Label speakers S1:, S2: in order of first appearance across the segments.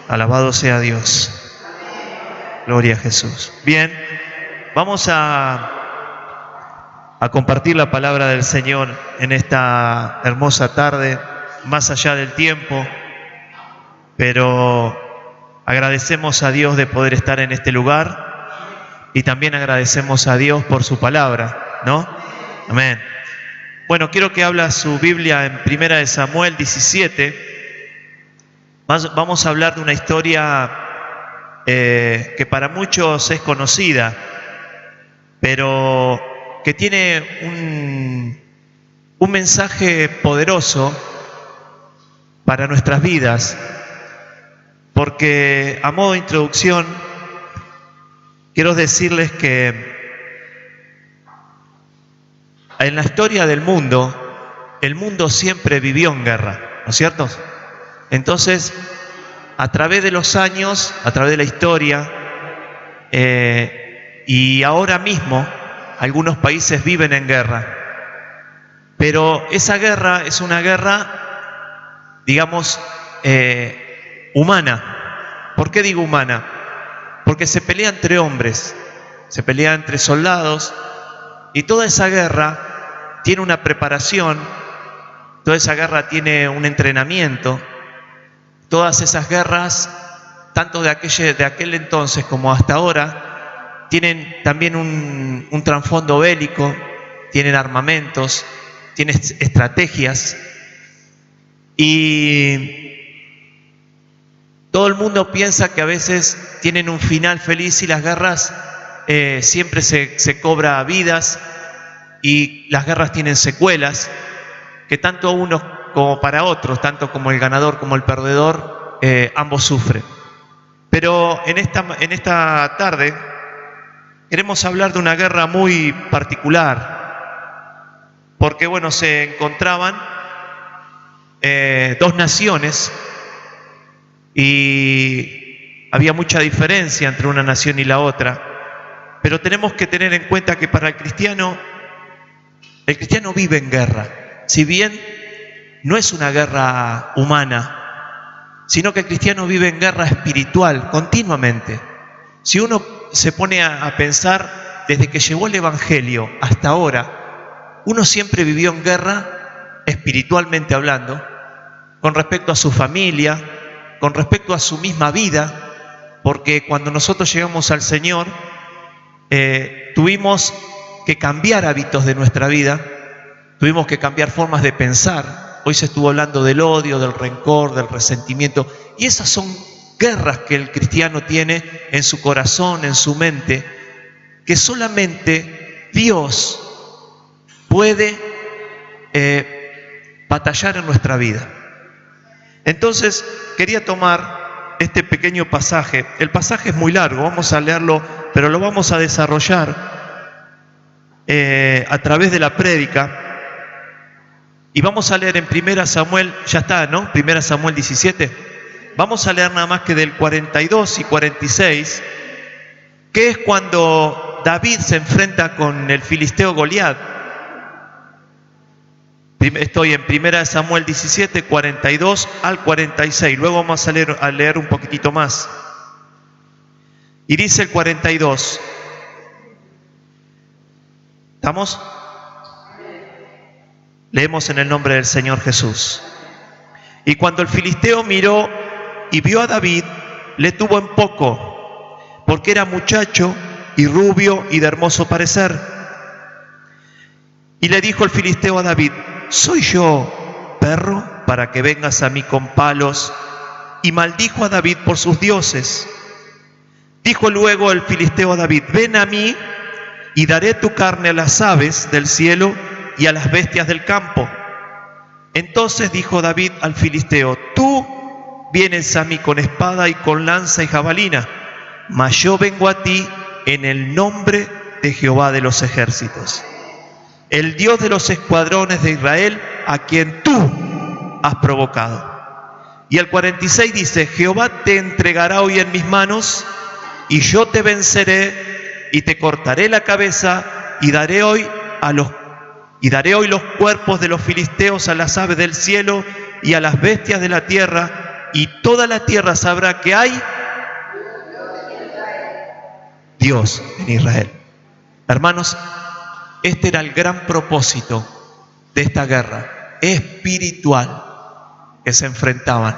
S1: Alabado sea Dios. Gloria a Jesús. Bien, vamos a compartir la palabra del Señor en esta hermosa tarde, más allá del tiempo, pero agradecemos a Dios de poder estar en este lugar y también agradecemos a Dios por su palabra, ¿no? Amén. Bueno, quiero que habla su Biblia en 1 Samuel 17. Vamos a hablar de una historia que para muchos es conocida, pero que tiene un mensaje poderoso para nuestras vidas, porque a modo de introducción quiero decirles que en la historia del mundo, el mundo siempre vivió en guerra, ¿no es cierto? Entonces, a través de los años, a través de la historia, y ahora mismo, algunos países viven en guerra. Pero esa guerra es una guerra, digamos, humana. ¿Por qué digo humana? Porque se pelea entre hombres, se pelea entre soldados, y toda esa guerra tiene una preparación, toda esa guerra tiene un entrenamiento. Todas esas guerras, tanto de aquel entonces como hasta ahora, tienen también un trasfondo bélico, tienen armamentos, tienen estrategias. Y todo el mundo piensa que a veces tienen un final feliz y las guerras siempre se cobra vidas, y las guerras tienen secuelas que tanto unos como para otros, tanto como el ganador como el perdedor, ambos sufren. Pero en esta tarde queremos hablar de una guerra muy particular, porque bueno, se encontraban dos naciones y había mucha diferencia entre una nación y la otra, pero tenemos que tener en cuenta que para el cristiano vive en guerra, si bien no es una guerra humana, sino que el cristiano vive en guerra espiritual continuamente. Si uno se pone a pensar, desde que llegó el Evangelio hasta ahora, uno siempre vivió en guerra espiritualmente hablando, con respecto a su familia, con respecto a su misma vida, porque cuando nosotros llegamos al Señor, tuvimos que cambiar hábitos de nuestra vida, tuvimos que cambiar formas de pensar. Hoy se estuvo hablando del odio, del rencor, del resentimiento, y esas son guerras que el cristiano tiene en su corazón, en su mente, que solamente Dios puede batallar en nuestra vida. Entonces, quería tomar este pequeño pasaje. El pasaje es muy largo, vamos a leerlo, pero lo vamos a desarrollar a través de la prédica. Y vamos a leer en 1 Samuel, ya está, ¿no? 1 Samuel 17. Vamos a leer nada más que del 42 y 46, que es cuando David se enfrenta con el filisteo Goliat. Estoy en 1 Samuel 17, 42 al 46. Luego vamos a leer un poquitito más. Y dice el 42. ¿Estamos? Leemos en el nombre del Señor Jesús. Y cuando el filisteo miró y vio a David, le tuvo en poco, porque era muchacho y rubio y de hermoso parecer. Y le dijo el filisteo a David: ¿soy yo perro para que vengas a mí con palos? Y maldijo a David por sus dioses. Dijo luego el filisteo a David: ven a mí y daré tu carne a las aves del cielo y a las bestias del campo. Entonces dijo David al filisteo: tú vienes a mí con espada y con lanza y jabalina, mas yo vengo a ti en el nombre de Jehová de los ejércitos, el Dios de los escuadrones de Israel, a quien tú has provocado. Y el 46 dice: Jehová te entregará hoy en mis manos, y yo te venceré y te cortaré la cabeza, y daré hoy los cuerpos de los filisteos a las aves del cielo y a las bestias de la tierra, y toda la tierra sabrá que hay Dios en Israel. Hermanos, este era el gran propósito de esta guerra espiritual que se enfrentaban.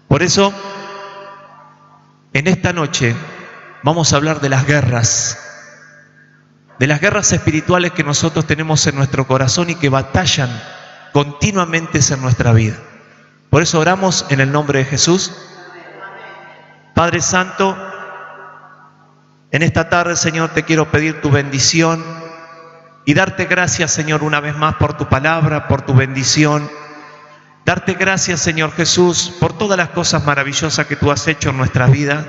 S1: Por eso, en esta noche vamos a hablar de las guerras espirituales que nosotros tenemos en nuestro corazón y que batallan continuamente en nuestra vida. Por eso oramos en el nombre de Jesús. Padre Santo, en esta tarde, Señor, te quiero pedir tu bendición y darte gracias, Señor, una vez más por tu palabra, por tu bendición. Darte gracias, Señor Jesús, por todas las cosas maravillosas que tú has hecho en nuestra vida.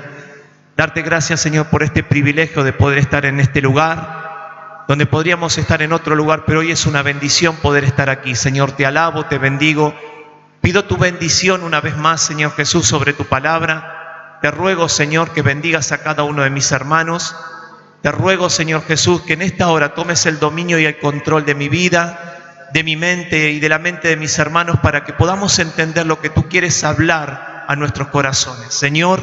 S1: Darte gracias, Señor, por este privilegio de poder estar en este lugar, donde podríamos estar en otro lugar, pero hoy es una bendición poder estar aquí. Señor, te alabo, te bendigo. Pido tu bendición una vez más, Señor Jesús, sobre tu palabra. Te ruego, Señor, que bendigas a cada uno de mis hermanos. Te ruego, Señor Jesús, que en esta hora tomes el dominio y el control de mi vida, de mi mente y de la mente de mis hermanos, para que podamos entender lo que tú quieres hablar a nuestros corazones. Señor,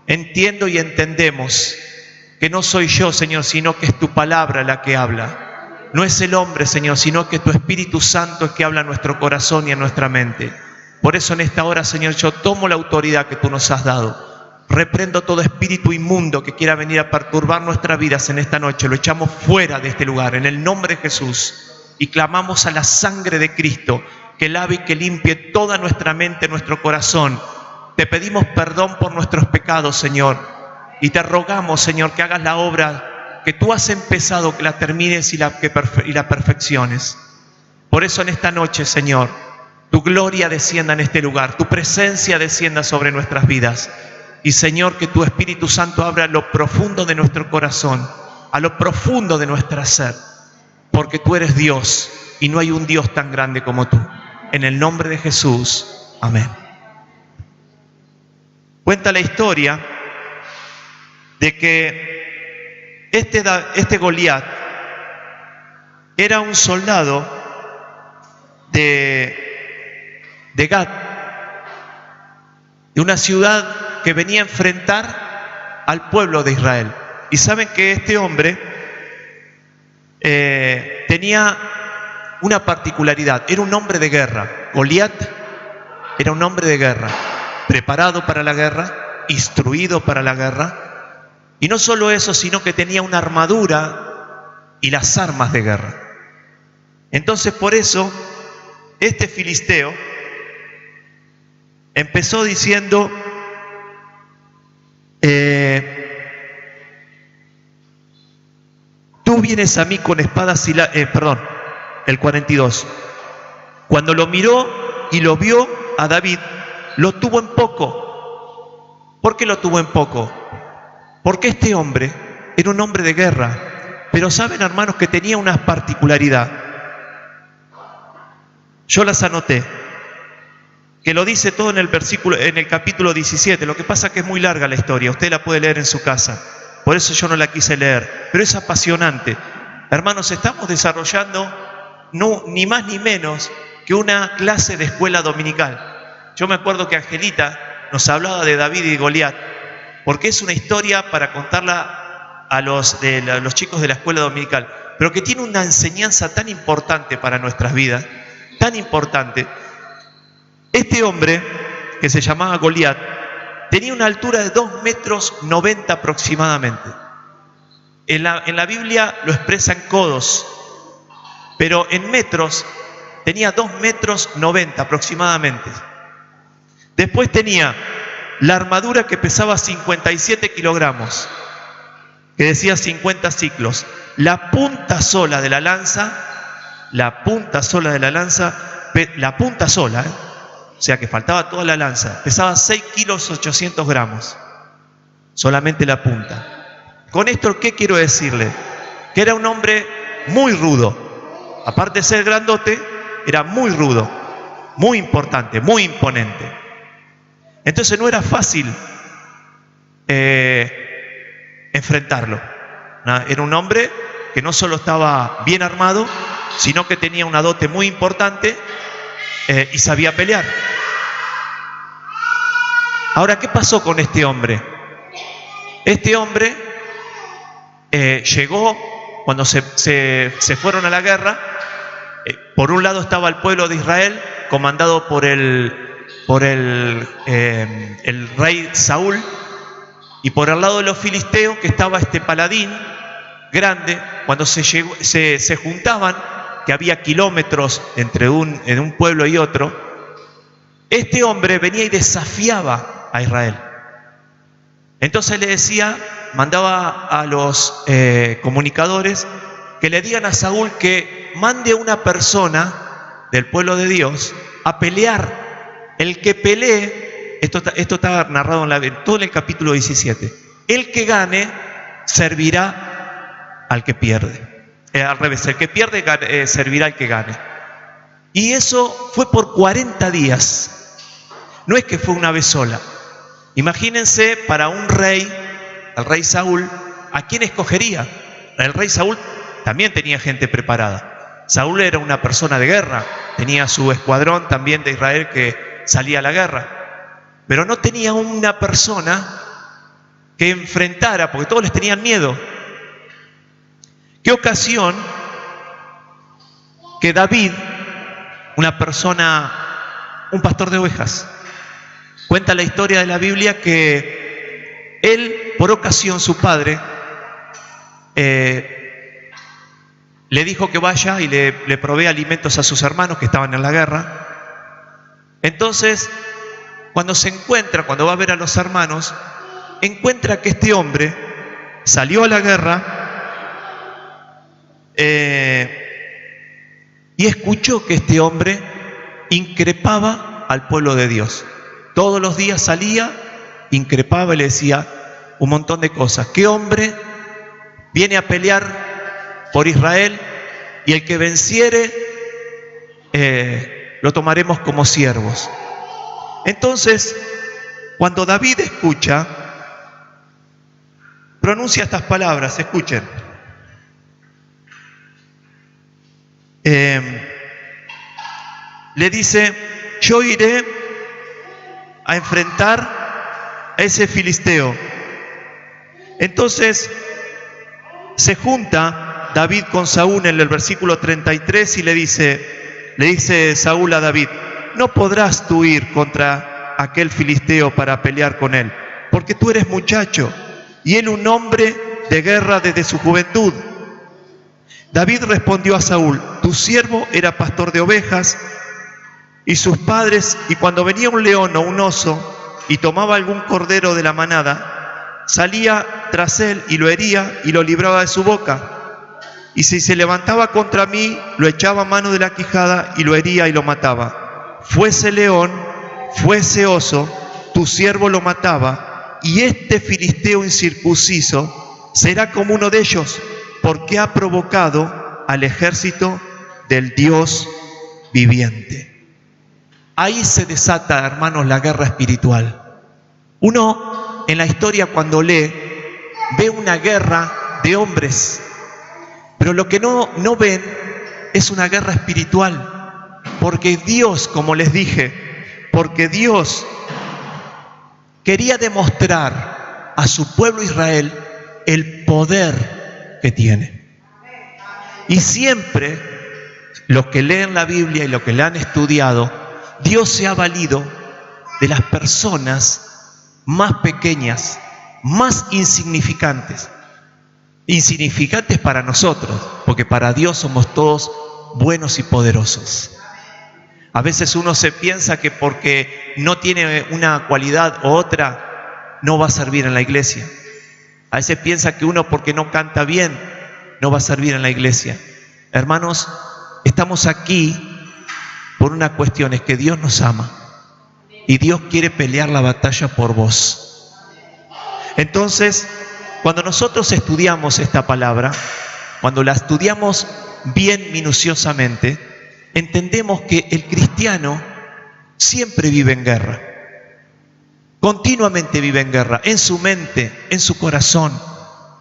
S1: entiendo y entendemos que no soy yo, Señor, sino que es tu palabra la que habla. No es el hombre, Señor, sino que tu Espíritu Santo es que habla a nuestro corazón y a nuestra mente. Por eso en esta hora, Señor, yo tomo la autoridad que tú nos has dado. Reprendo todo espíritu inmundo que quiera venir a perturbar nuestras vidas en esta noche. Lo echamos fuera de este lugar, en el nombre de Jesús. Y clamamos a la sangre de Cristo, que lave y que limpie toda nuestra mente, nuestro corazón. Te pedimos perdón por nuestros pecados, Señor. Y te rogamos, Señor, que hagas la obra que tú has empezado, que la termines y la perfecciones. Por eso en esta noche, Señor, tu gloria descienda en este lugar, tu presencia descienda sobre nuestras vidas. Y Señor, que tu Espíritu Santo abra lo profundo de nuestro corazón, a lo profundo de nuestra ser, porque tú eres Dios y no hay un Dios tan grande como tú. En el nombre de Jesús, amén. Cuenta la historia de que este Goliat era un soldado de Gat, de una ciudad que venía a enfrentar al pueblo de Israel. Y saben que este hombre tenía una particularidad, era un hombre de guerra. Goliat era un hombre de guerra, preparado para la guerra, instruido para la guerra. Y no solo eso, sino que tenía una armadura y las armas de guerra. Entonces, por eso, este filisteo empezó diciendo, tú vienes a mí con espadas y el 42. Cuando lo miró y lo vio a David, lo tuvo en poco. ¿Por qué lo tuvo en poco? Porque este hombre era un hombre de guerra, pero saben, hermanos, que tenía una particularidad. Yo las anoté, que lo dice todo en el capítulo 17. Lo que pasa es que es muy larga la historia, usted la puede leer en su casa. Por eso yo no la quise leer, pero es apasionante. Hermanos, estamos desarrollando ni más ni menos que una clase de escuela dominical. Yo me acuerdo que Angelita nos hablaba de David y Goliat, porque es una historia para contarla a los chicos de la escuela dominical, pero que tiene una enseñanza tan importante para nuestras vidas, tan importante. Este hombre, que se llamaba Goliat, tenía una altura de 2,90 metros aproximadamente. En la Biblia lo expresa en codos, pero en metros tenía 2,90 metros aproximadamente. Después tenía la armadura que pesaba 57 kilogramos, que decía 50 ciclos. La punta sola de la lanza, o sea que faltaba toda la lanza, pesaba 6 kilos 800 gramos, solamente la punta. Con esto, ¿qué quiero decirle? Que era un hombre muy rudo. Aparte de ser grandote, era muy rudo, muy importante, muy imponente. Entonces no era fácil enfrentarlo. Era un hombre que no solo estaba bien armado, sino que tenía una dote muy importante y sabía pelear. Ahora, ¿qué pasó con este hombre? Este hombre llegó cuando se fueron a la guerra. Por un lado estaba el pueblo de Israel, comandado por el rey Saúl, y por el lado de los filisteos que estaba este paladín grande. Cuando se juntaban, que había kilómetros entre en un pueblo y otro, este hombre venía y desafiaba a Israel. Entonces le decía, mandaba a los comunicadores que le digan a Saúl que mande una persona del pueblo de Dios a pelear. El que pelee, esto está narrado en todo el capítulo 17, el que gane servirá al que pierde. Al revés, el que pierde servirá al que gane. Y eso fue por 40 días. No es que fue una vez sola. Imagínense para un rey, el rey Saúl, ¿a quién escogería? El rey Saúl también tenía gente preparada. Saúl era una persona de guerra, tenía su escuadrón también de Israel que salía a la guerra, pero no tenía una persona que enfrentara, porque todos les tenían miedo. ¿Qué ocasión que David, una persona, un pastor de ovejas, cuenta la historia de la Biblia que él, por ocasión, su padre, le dijo que vaya y le provee alimentos a sus hermanos que estaban en la guerra. Entonces, cuando va a ver a los hermanos, encuentra que este hombre salió a la guerra y escuchó que este hombre increpaba al pueblo de Dios. Todos los días salía, increpaba y le decía un montón de cosas. ¿Qué hombre viene a pelear por Israel? Y el que venciere lo tomaremos como siervos. Entonces, cuando David escucha, pronuncia estas palabras, escuchen. Le dice, yo iré a enfrentar a ese filisteo. Entonces se junta David con Saúl en el versículo 33 y le dice Saúl a David, no podrás tú ir contra aquel filisteo para pelear con él, porque tú eres muchacho y él un hombre de guerra desde su juventud. David respondió a Saúl, tu siervo era pastor de ovejas y sus padres, y cuando venía un león o un oso y tomaba algún cordero de la manada, salía tras él y lo hería y lo libraba de su boca. Y si se levantaba contra mí, lo echaba mano de la quijada y lo hería y lo mataba. Fuese león, fuese oso, tu siervo lo mataba, y este filisteo incircunciso será como uno de ellos, porque ha provocado al ejército del Dios viviente. Ahí se desata, hermanos, la guerra espiritual. Uno en la historia cuando lee, ve una guerra de hombres, pero lo que no ven es una guerra espiritual, porque Dios, como les dije, porque Dios quería demostrar a su pueblo Israel el poder que tiene. Y siempre los que leen la Biblia y los que la han estudiado, Dios se ha valido de las personas más pequeñas, más insignificantes para nosotros, porque para Dios somos todos buenos y poderosos. A veces uno se piensa que porque no tiene una cualidad u otra, no va a servir en la iglesia. A veces piensa que uno porque no canta bien, no va a servir en la iglesia. Hermanos, estamos aquí por una cuestión, es que Dios nos ama y Dios quiere pelear la batalla por vos. Entonces, cuando nosotros estudiamos esta palabra, cuando la estudiamos bien minuciosamente, entendemos que el cristiano siempre vive en guerra. Continuamente vive en guerra, en su mente, en su corazón.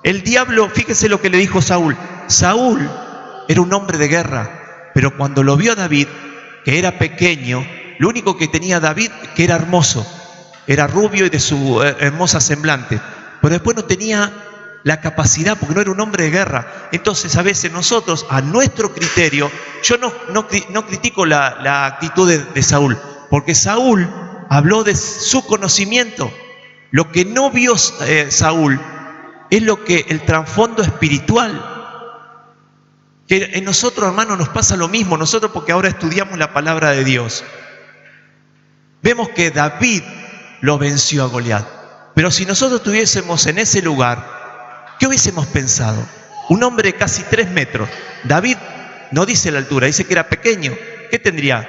S1: El diablo, fíjese lo que le dijo Saúl. Saúl era un hombre de guerra, pero cuando lo vio a David, que era pequeño, lo único que tenía David, que era hermoso. era rubio y de su hermosa semblante, pero después no tenía la capacidad, porque no era un hombre de guerra. Entonces a veces nosotros, a nuestro criterio, yo no critico la actitud de Saúl, porque Saúl habló de su conocimiento. Lo que no vio Saúl es lo que el trasfondo espiritual. Que en nosotros, hermanos, nos pasa lo mismo. Nosotros, porque ahora estudiamos la palabra de Dios, vemos que David lo venció a Goliat. Pero si nosotros estuviésemos en ese lugar, ¿qué hubiésemos pensado? Un hombre de casi 3 metros. David no dice la altura, dice que era pequeño. ¿Qué tendría?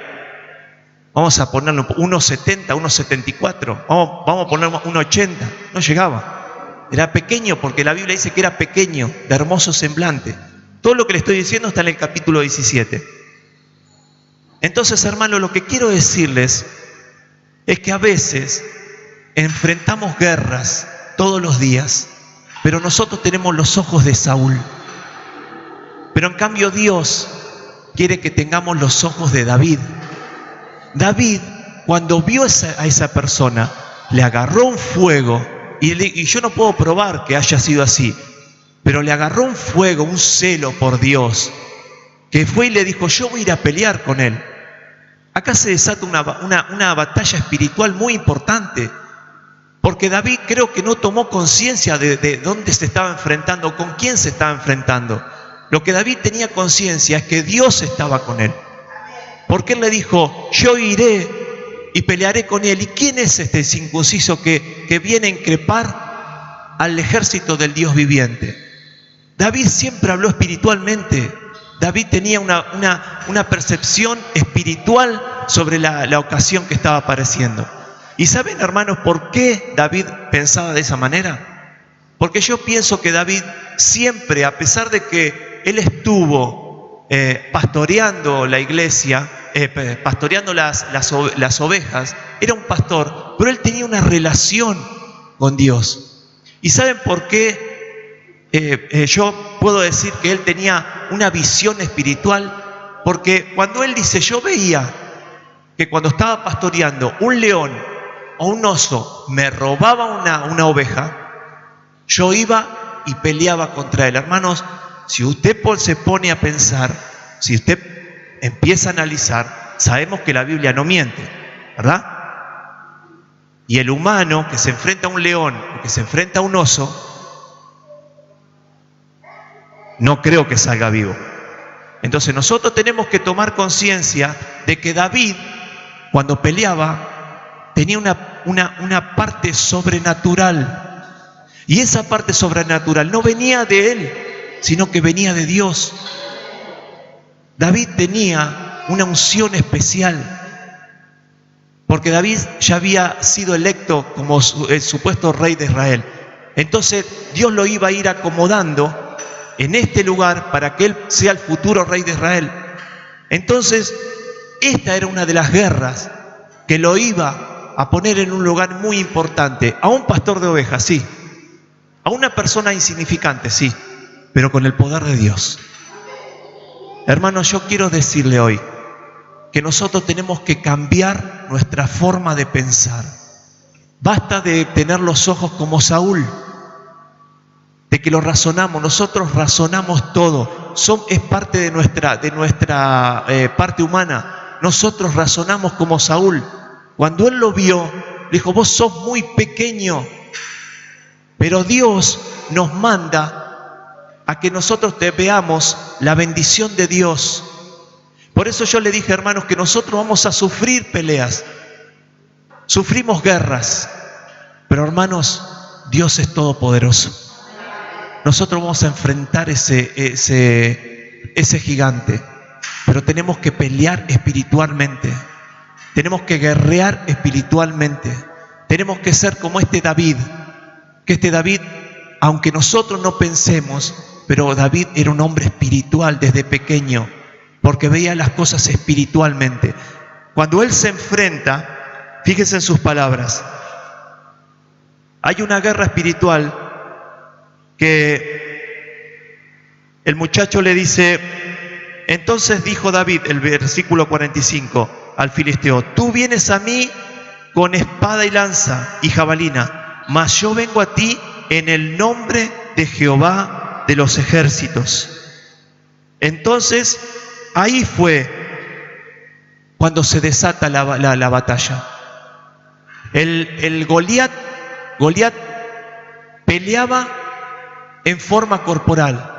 S1: Vamos a ponerlo 1,70, 1,74. Vamos a poner 1,80. No llegaba. Era pequeño porque la Biblia dice que era pequeño, de hermoso semblante. Todo lo que le estoy diciendo está en el capítulo 17. Entonces, hermano, lo que quiero decirles es que a veces enfrentamos guerras todos los días, pero nosotros tenemos los ojos de Saúl. Pero en cambio Dios quiere que tengamos los ojos de David. David, cuando vio a esa persona, le agarró un fuego, y yo no puedo probar que haya sido así, pero le agarró un fuego, un celo por Dios, que fue y le dijo: yo voy a ir a pelear con él. Acá se desata una batalla espiritual muy importante, porque David creo que no tomó conciencia de dónde se estaba enfrentando, con quién se estaba enfrentando. Lo que David tenía conciencia es que Dios estaba con él, porque él le dijo: yo iré y pelearé con él. ¿Y quién es este circunciso que viene a increpar al ejército del Dios viviente? David siempre habló espiritualmente. David tenía una percepción espiritual sobre la ocasión que estaba apareciendo. ¿Y saben, hermanos, por qué David pensaba de esa manera? Porque yo pienso que David siempre, a pesar de que él estuvo pastoreando la iglesia, pastoreando las ovejas, era un pastor, pero él tenía una relación con Dios. ¿Y saben por qué? Yo puedo decir que él tenía una visión espiritual, porque cuando él dice: yo veía que cuando estaba pastoreando un león o un oso me robaba una oveja, yo iba y peleaba contra él. Hermanos, si usted se pone a pensar, si usted empieza a analizar, sabemos que la Biblia no miente, ¿verdad? Y el humano que se enfrenta a un león o que se enfrenta a un oso, no creo que salga vivo. Entonces nosotros tenemos que tomar conciencia de que David, cuando peleaba, tenía una parte sobrenatural. Y esa parte sobrenatural no venía de él, sino que venía de Dios. David tenía una unción especial, porque David ya había sido electo como el supuesto rey de Israel. Entonces Dios lo iba a ir acomodando en este lugar para que él sea el futuro rey de Israel. Entonces, esta era una de las guerras que lo iba a poner en un lugar muy importante. A un pastor de ovejas, sí. A una persona insignificante, sí. Pero con el poder de Dios. Hermanos, yo quiero decirle hoy que nosotros tenemos que cambiar nuestra forma de pensar. Basta de tener los ojos como Saúl, de que lo razonamos. Nosotros razonamos todo. Es parte de nuestra parte humana. Nosotros razonamos como Saúl. Cuando él lo vio, le dijo: vos sos muy pequeño, pero Dios nos manda a que nosotros te veamos la bendición de Dios. Por eso yo le dije, hermanos, que nosotros vamos a sufrir peleas, sufrimos guerras, pero hermanos, Dios es todopoderoso. Nosotros vamos a enfrentar ese gigante, pero tenemos que pelear espiritualmente, tenemos que guerrear espiritualmente, tenemos que ser como este David, que este David, aunque nosotros no pensemos, pero David era un hombre espiritual desde pequeño, porque veía las cosas espiritualmente. Cuando él se enfrenta, fíjense en sus palabras, hay una guerra espiritual que el muchacho le dice: entonces dijo David, el versículo 45, al filisteo: tú vienes a mí con espada y lanza y jabalina, mas yo vengo a ti en el nombre de Jehová de los ejércitos. Entonces, ahí fue cuando se desata la batalla. El Goliat peleaba en forma corporal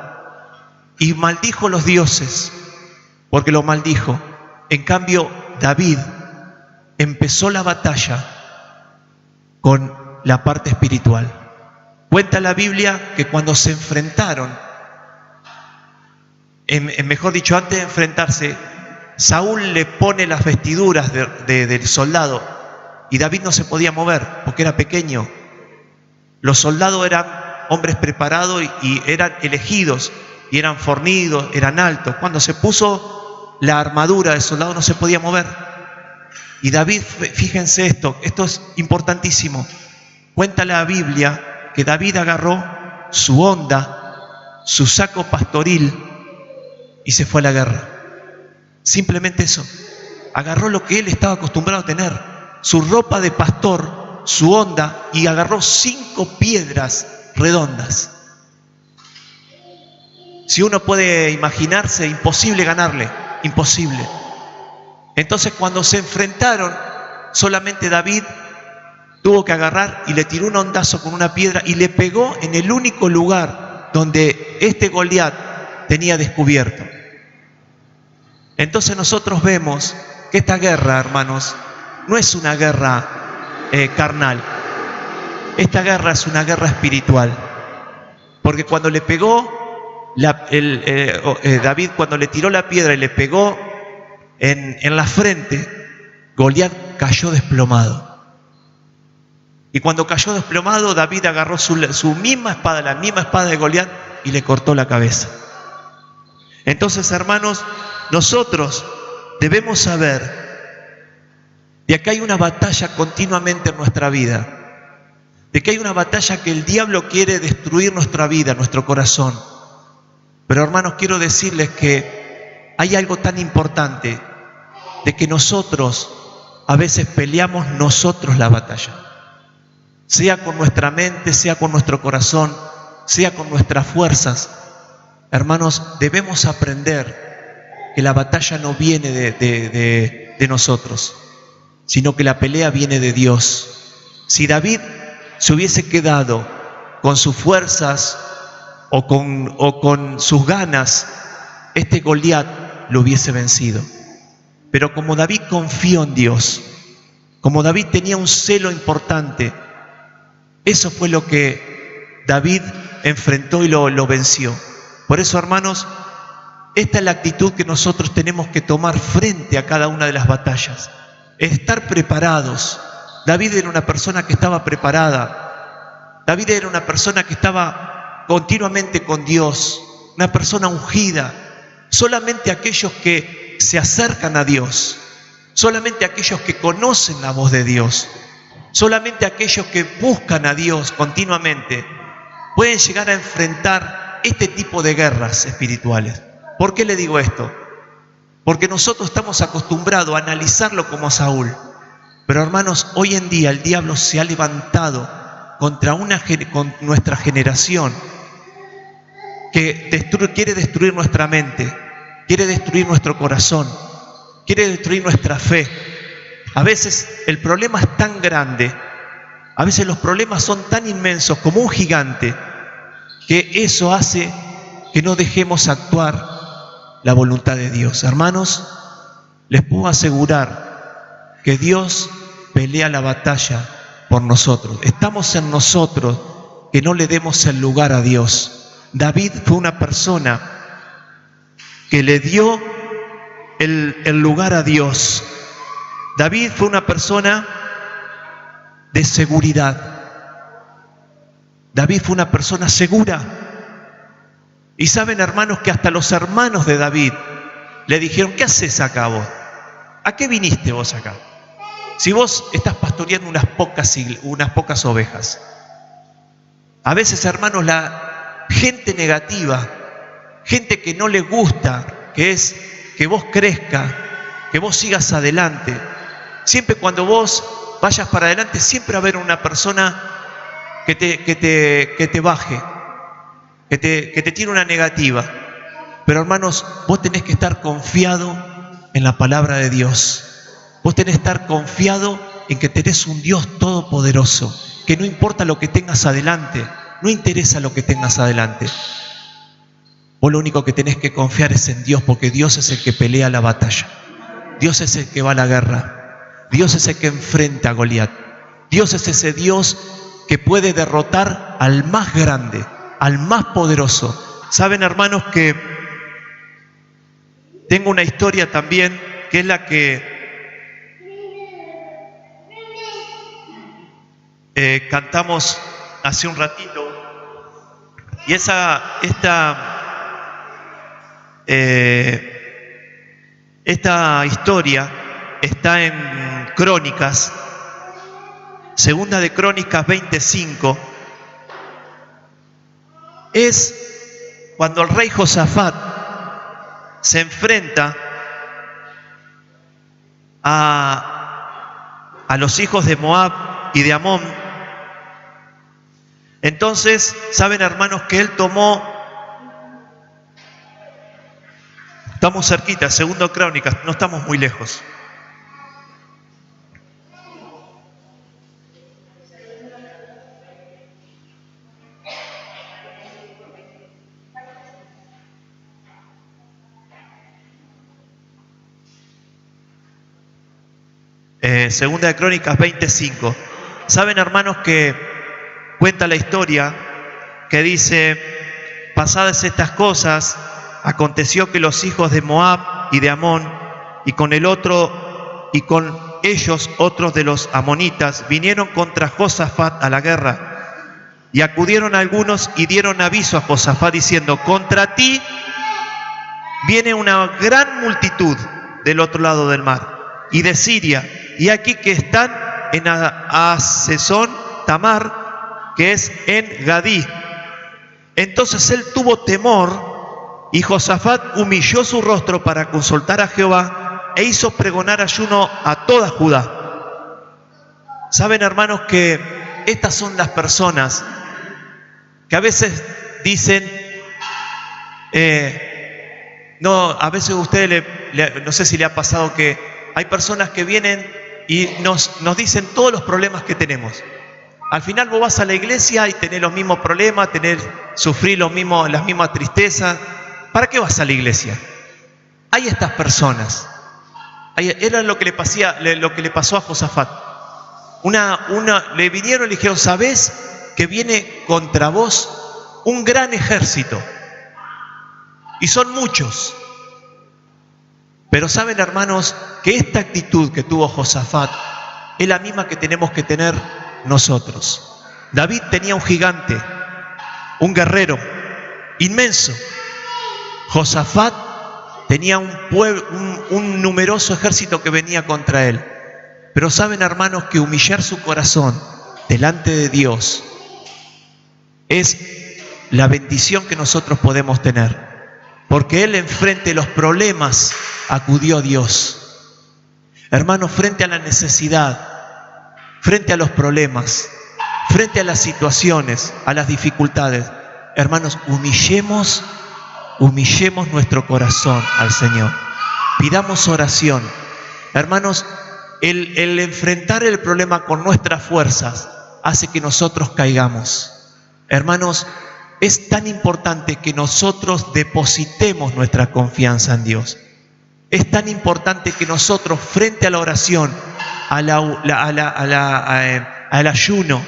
S1: y maldijo a los dioses, porque lo maldijo. En cambio, David empezó la batalla con la parte espiritual. Cuenta la Biblia que cuando se enfrentaron, mejor dicho, antes de enfrentarse, Saúl le pone las vestiduras del soldado y David no se podía mover porque era pequeño. Los soldados eran hombres preparados y eran elegidos y eran fornidos, eran altos. Cuando se puso la armadura del soldado no se podía mover. Y David, fíjense esto es importantísimo. Cuenta la Biblia que David agarró su honda, su saco pastoril y se fue a la guerra. Simplemente eso. Agarró lo que él estaba acostumbrado a tener, su ropa de pastor, su honda, y agarró 5 piedras redondas. Si uno puede imaginarse, imposible ganarle, imposible. Entonces cuando se enfrentaron, solamente David tuvo que agarrar y le tiró un hondazo con una piedra y le pegó en el único lugar donde este Goliat tenía descubierto. Entonces nosotros vemos que esta guerra, hermanos, no es una guerra carnal. Esta guerra es una guerra espiritual. Porque cuando le pegó, David cuando le tiró la piedra y le pegó en la frente, Goliat cayó desplomado. Y cuando cayó desplomado, David agarró su misma espada, la misma espada de Goliat, y le cortó la cabeza. Entonces, hermanos, nosotros debemos saber de que hay una batalla continuamente en nuestra vida, de que hay una batalla que el diablo quiere destruir nuestra vida, nuestro corazón. Pero, hermanos, quiero decirles que hay algo tan importante, de que nosotros a veces peleamos nosotros la batalla, sea con nuestra mente, sea con nuestro corazón, sea con nuestras fuerzas. Hermanos, debemos aprender que la batalla no viene de nosotros, sino que la pelea viene de Dios. Si David se hubiese quedado con sus fuerzas o con sus ganas, este Goliat lo hubiese vencido. Pero como David confió en Dios, como David tenía un celo importante, eso fue lo que David enfrentó y lo venció. Por eso, hermanos, esta es la actitud que nosotros tenemos que tomar frente a cada una de las batallas. Estar preparados. David era una persona que estaba preparada. David era una persona que estaba continuamente con Dios, una persona ungida. Solamente aquellos que se acercan a Dios, solamente aquellos que conocen la voz de Dios, solamente aquellos que buscan a Dios continuamente, pueden llegar a enfrentar este tipo de guerras espirituales. ¿Por qué le digo esto? Porque nosotros estamos acostumbrados a analizarlo como Saúl. Pero, hermanos, hoy en día el diablo se ha levantado contra nuestra generación que quiere destruir nuestra mente, quiere destruir nuestro corazón, quiere destruir nuestra fe. A veces el problema es tan grande, a veces los problemas son tan inmensos como un gigante, que eso hace que no dejemos actuar la voluntad de Dios. Hermanos, les puedo asegurar que Dios pelea la batalla por nosotros. Estamos en nosotros que no le demos el lugar a Dios. David fue una persona que le dio el lugar a Dios. David fue una persona de seguridad. David fue una persona segura. Y saben, hermanos, que hasta los hermanos de David le dijeron: ¿qué haces acá vos? ¿A qué viniste vos acá? Si vos estás pastoreando unas pocas ovejas. A veces, hermanos, la gente negativa, gente que no le gusta, que vos crezcas, que vos sigas adelante, siempre cuando vos vayas para adelante, siempre va a haber una persona que te baje, que te tire una negativa. Pero hermanos, vos tenés que estar confiado en la palabra de Dios. Vos tenés que estar confiado en que tenés un Dios todopoderoso, que no importa lo que tengas adelante, no interesa lo que tengas adelante. Vos lo único que tenés que confiar es en Dios, porque Dios es el que pelea la batalla. Dios es el que va a la guerra. Dios es el que enfrenta a Goliat. Dios es ese Dios que puede derrotar al más grande, al más poderoso. Saben, hermanos, que tengo una historia también, que es la que cantamos hace un ratito. Y esta historia está en Crónicas, Segunda de Crónicas 25. Es cuando el rey Josafat se enfrenta a los hijos de Moab y de Amón. Entonces, saben, hermanos, que él tomó, estamos cerquita, Segundo Crónicas, no estamos muy lejos. Segunda de Crónicas 25. Saben, hermanos, que cuenta la historia que dice: pasadas estas cosas, aconteció que los hijos de Moab y de Amón, y con ellos otros de los amonitas, vinieron contra Josafat a la guerra. Y acudieron algunos y dieron aviso a Josafat diciendo: contra ti viene una gran multitud del otro lado del mar y de Siria, y aquí que están en Asesón Tamar, que es en Gadí. Entonces él tuvo temor, y Josafat humilló su rostro para consultar a Jehová, e hizo pregonar ayuno a toda Judá. Saben, hermanos, que estas son las personas que a veces dicen, no, a veces a ustedes no sé si le ha pasado que hay personas que vienen y nos dicen todos los problemas que tenemos. Al final vos vas a la iglesia y tenés los mismos problemas, sufrir las mismas tristezas. ¿Para qué vas a la iglesia? Hay estas personas. Era lo que le pasó a Josafat. Le vinieron y le dijeron: ¿sabés que viene contra vos un gran ejército? Y son muchos. Pero saben, hermanos, que esta actitud que tuvo Josafat es la misma que tenemos que tener nosotros. David tenía un gigante, un guerrero inmenso. Josafat tenía un numeroso ejército que venía contra él. Pero saben, hermanos, que humillar su corazón delante de Dios es la bendición que nosotros podemos tener. Porque él, enfrente de los problemas, acudió a Dios. Hermanos, frente a la necesidad, frente a los problemas, frente a las situaciones, a las dificultades, hermanos, humillemos nuestro corazón al Señor. Pidamos oración. Hermanos, el enfrentar el problema con nuestras fuerzas hace que nosotros caigamos. Hermanos, es tan importante que nosotros depositemos nuestra confianza en Dios. Es tan importante que nosotros, frente a la oración, al ayuno,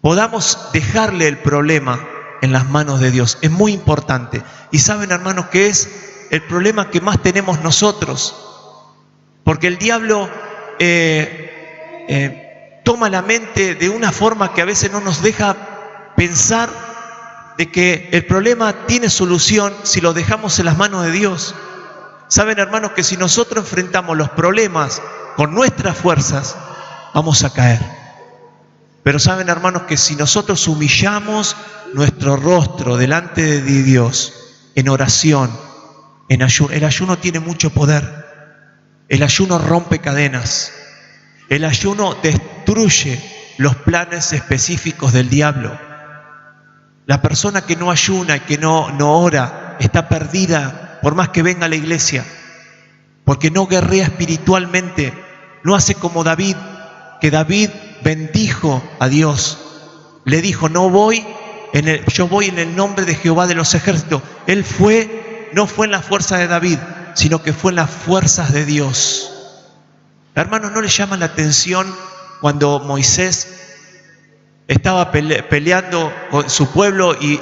S1: podamos dejarle el problema en las manos de Dios. Es muy importante. Y saben, hermanos, que es el problema que más tenemos nosotros. Porque el diablo toma la mente de una forma que a veces no nos deja pensar de que el problema tiene solución si lo dejamos en las manos de Dios. Saben, hermanos, que si nosotros enfrentamos los problemas con nuestras fuerzas, vamos a caer. Pero saben, hermanos, que si nosotros humillamos nuestro rostro delante de Dios en oración, en ayuno, el ayuno tiene mucho poder. El ayuno rompe cadenas. El ayuno destruye los planes específicos del diablo. La persona que no ayuna y que no ora está perdida por más que venga a la iglesia, porque no guerrea espiritualmente, no hace como David, que David bendijo a Dios. Le dijo, yo voy en el nombre de Jehová de los ejércitos. Él no fue en la fuerza de David, sino que fue en las fuerzas de Dios. Hermanos, ¿no les llama la atención cuando Moisés estaba peleando con su pueblo y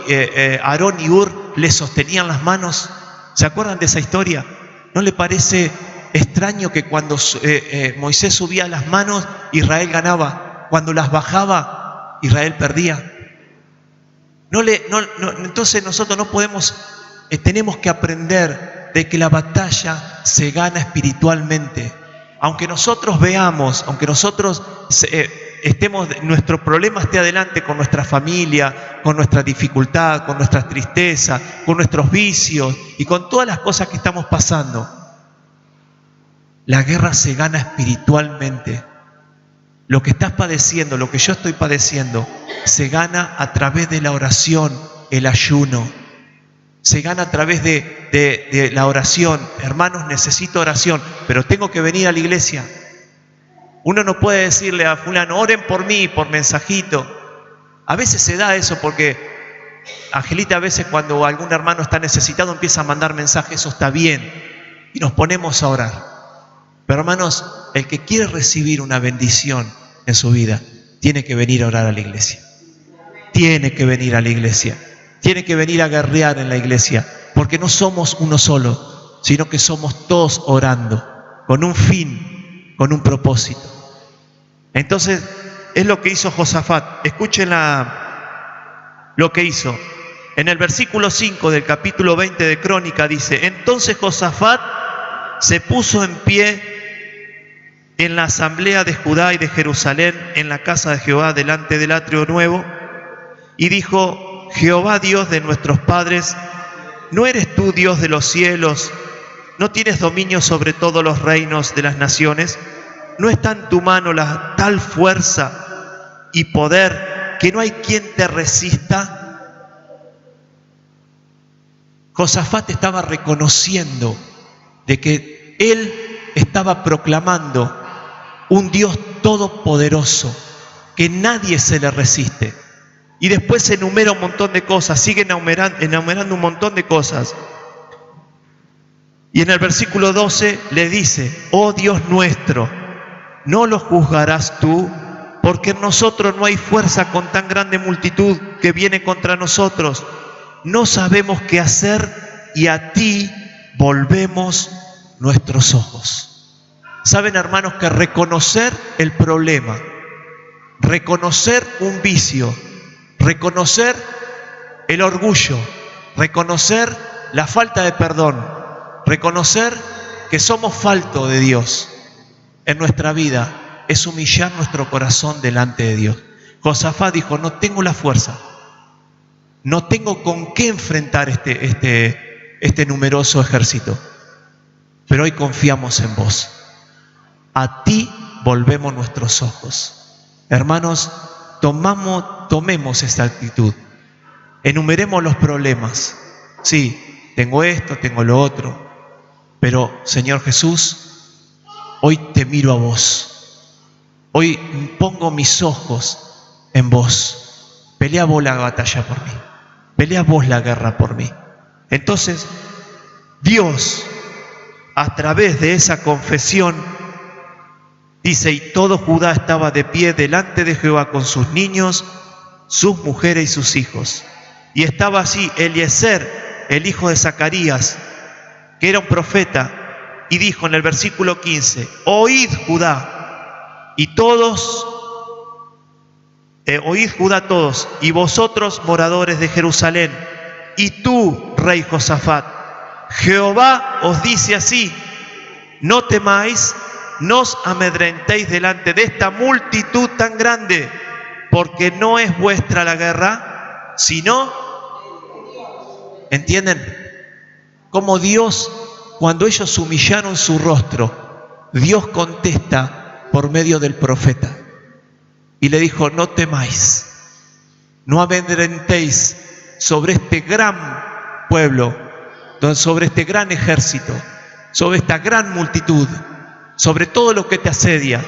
S1: Aarón y Hur le sostenían las manos? ¿Se acuerdan de esa historia? ¿No le parece extraño que cuando Moisés subía las manos, Israel ganaba? Cuando las bajaba, Israel perdía. Entonces nosotros no podemos, tenemos que aprender de que la batalla se gana espiritualmente. Aunque nosotros veamos, aunque nosotros nuestro problema esté adelante con nuestra familia, con nuestra dificultad, con nuestra tristeza, con nuestros vicios y con todas las cosas que estamos pasando, la guerra se gana espiritualmente. Lo que estás padeciendo, lo que yo estoy padeciendo, se gana a través de la oración, el ayuno. Se gana a través de la oración. Hermanos, necesito oración, pero tengo que venir a la iglesia. Uno no puede decirle a fulano, oren por mí, por mensajito. A veces se da eso porque Angelita a veces cuando algún hermano está necesitado empieza a mandar mensajes, eso está bien, y nos ponemos a orar. Pero hermanos, el que quiere recibir una bendición en su vida, tiene que venir a orar a la iglesia. Tiene que venir a la iglesia. Tiene que venir a guerrear en la iglesia, porque no somos uno solo, sino que somos todos orando, con un fin, con un propósito. Entonces, es lo que hizo Josafat. Escuchen lo que hizo. En el versículo 5 del capítulo 20 de Crónica dice, entonces Josafat se puso en pie en la asamblea de Judá y de Jerusalén, en la casa de Jehová, delante del atrio nuevo, y dijo, Jehová Dios de nuestros padres, ¿no eres tú Dios de los cielos? ¿No tienes dominio sobre todos los reinos de las naciones? ¿No está en tu mano tal fuerza y poder que no hay quien te resista? Josafat estaba reconociendo de que él estaba proclamando un Dios todopoderoso, que nadie se le resiste. Y después se enumera un montón de cosas, sigue enumerando un montón de cosas. Y en el versículo 12 le dice, oh Dios nuestro, ¿no lo juzgarás tú? Porque en nosotros no hay fuerza con tan grande multitud que viene contra nosotros. No sabemos qué hacer y a ti volvemos nuestros ojos. Saben, hermanos, que reconocer el problema, reconocer un vicio, reconocer el orgullo, reconocer la falta de perdón, reconocer que somos faltos de Dios en nuestra vida, es humillar nuestro corazón delante de Dios. Josafat dijo, no tengo la fuerza, no tengo con qué enfrentar este numeroso ejército, pero hoy confiamos en vos. A ti volvemos nuestros ojos. Hermanos, tomemos esta actitud. Enumeremos los problemas. Sí, tengo esto, tengo lo otro. Pero, Señor Jesús, hoy te miro a vos. Hoy pongo mis ojos en vos. Pelea vos la batalla por mí. Pelea vos la guerra por mí. Entonces, Dios, a través de esa confesión, dice, y todo Judá estaba de pie delante de Jehová con sus niños, sus mujeres y sus hijos. Y estaba allí Eliezer, el hijo de Zacarías, que era un profeta, y dijo en el versículo 15, oíd Judá, y todos, oíd Judá todos, y vosotros moradores de Jerusalén, y tú, rey Josafat, Jehová os dice así, no temáis, no os amedrentéis delante de esta multitud tan grande, porque no es vuestra la guerra, sino, ¿entienden? Como Dios, cuando ellos humillaron su rostro, Dios contesta por medio del profeta. Y le dijo: no temáis, no amedrentéis sobre este gran pueblo, sobre este gran ejército, sobre esta gran multitud, sobre todo lo que te asedia.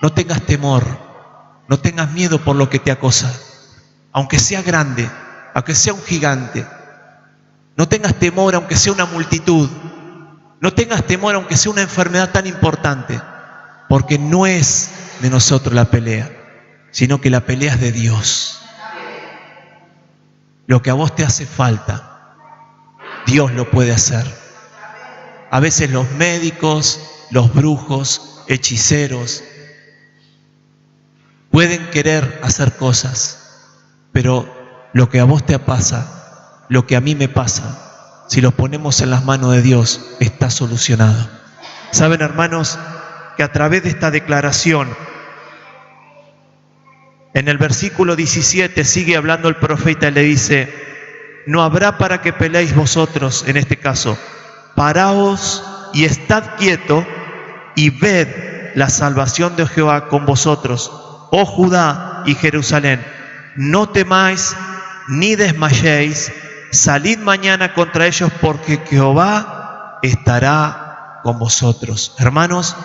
S1: No tengas temor, no tengas miedo por lo que te acosa, aunque sea grande, aunque sea un gigante. No tengas temor aunque sea una multitud. No tengas temor aunque sea una enfermedad tan importante, porque no es de nosotros la pelea, sino que la pelea es de Dios. Lo que a vos te hace falta, Dios lo puede hacer. A veces los médicos, los brujos, hechiceros pueden querer hacer cosas, pero lo que a vos te pasa, lo que a mí me pasa, si lo ponemos en las manos de Dios, está solucionado. Saben, hermanos, que a través de esta declaración, en el versículo 17 sigue hablando el profeta y le dice: no habrá para que peleéis vosotros, en este caso, paraos y estad quieto y ved la salvación de Jehová con vosotros, oh Judá y Jerusalén. No temáis ni desmayéis, salid mañana contra ellos, porque Jehová estará con vosotros. Hermanos,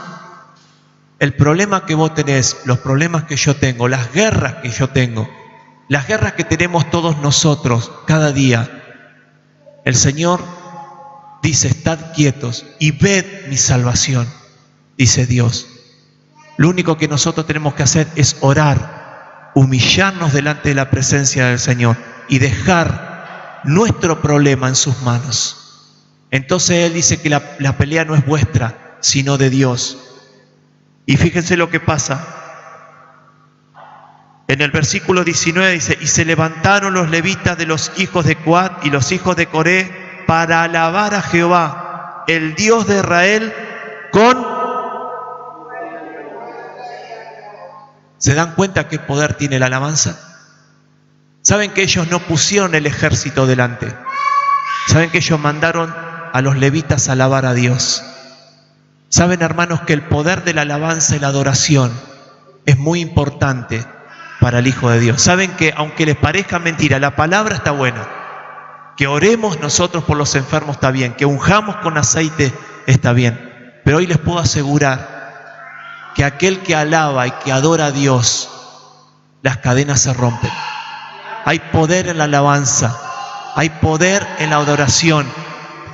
S1: el problema que vos tenés, los problemas que yo tengo, las guerras que yo tengo, las guerras que tenemos todos nosotros cada día, el Señor dice: estad quietos y ved mi salvación, dice Dios. Lo único que nosotros tenemos que hacer es orar, humillarnos delante de la presencia del Señor y dejar nuestro problema en sus manos. Entonces Él dice que la pelea no es vuestra, sino de Dios. Y fíjense lo que pasa. En el versículo 19 dice: y se levantaron los levitas de los hijos de Coat y los hijos de Coré para alabar a Jehová, el Dios de Israel, con... ¿Se dan cuenta qué poder tiene la alabanza? ¿Saben que ellos no pusieron el ejército delante? ¿Saben que ellos mandaron a los levitas a alabar a Dios? ¿Saben, hermanos, que el poder de la alabanza y la adoración es muy importante para el Hijo de Dios? ¿Saben que, aunque les parezca mentira, la palabra está buena? Que oremos nosotros por los enfermos está bien, que unjamos con aceite está bien, pero hoy les puedo asegurar que aquel que alaba y que adora a Dios, las cadenas se rompen. Hay poder en la alabanza, hay poder en la adoración.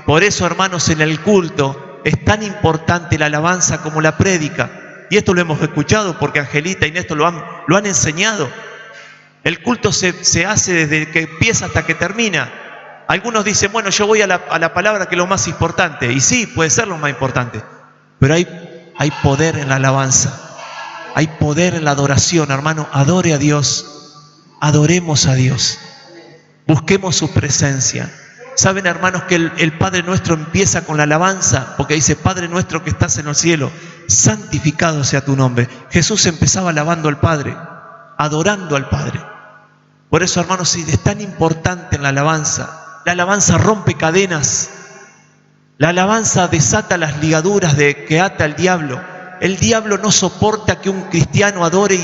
S1: Por eso, hermanos, en el culto es tan importante la alabanza como la prédica. Y esto lo hemos escuchado porque Angelita y Néstor lo han enseñado. El culto se hace desde que empieza hasta que termina. Algunos dicen: bueno, yo voy a la palabra, que es lo más importante. Y sí, puede ser lo más importante. Pero hay poder en la alabanza. Hay poder en la adoración, hermano. Adore a Dios. Adoremos a Dios. Busquemos su presencia. Saben, hermanos, que el Padre Nuestro empieza con la alabanza, porque dice: Padre nuestro que estás en el cielo, santificado sea tu nombre. Jesús empezaba alabando al Padre, adorando al Padre. Por eso, hermanos, si es tan importante en la alabanza rompe cadenas, la alabanza desata las ligaduras que ata el diablo. El diablo no soporta que un cristiano adore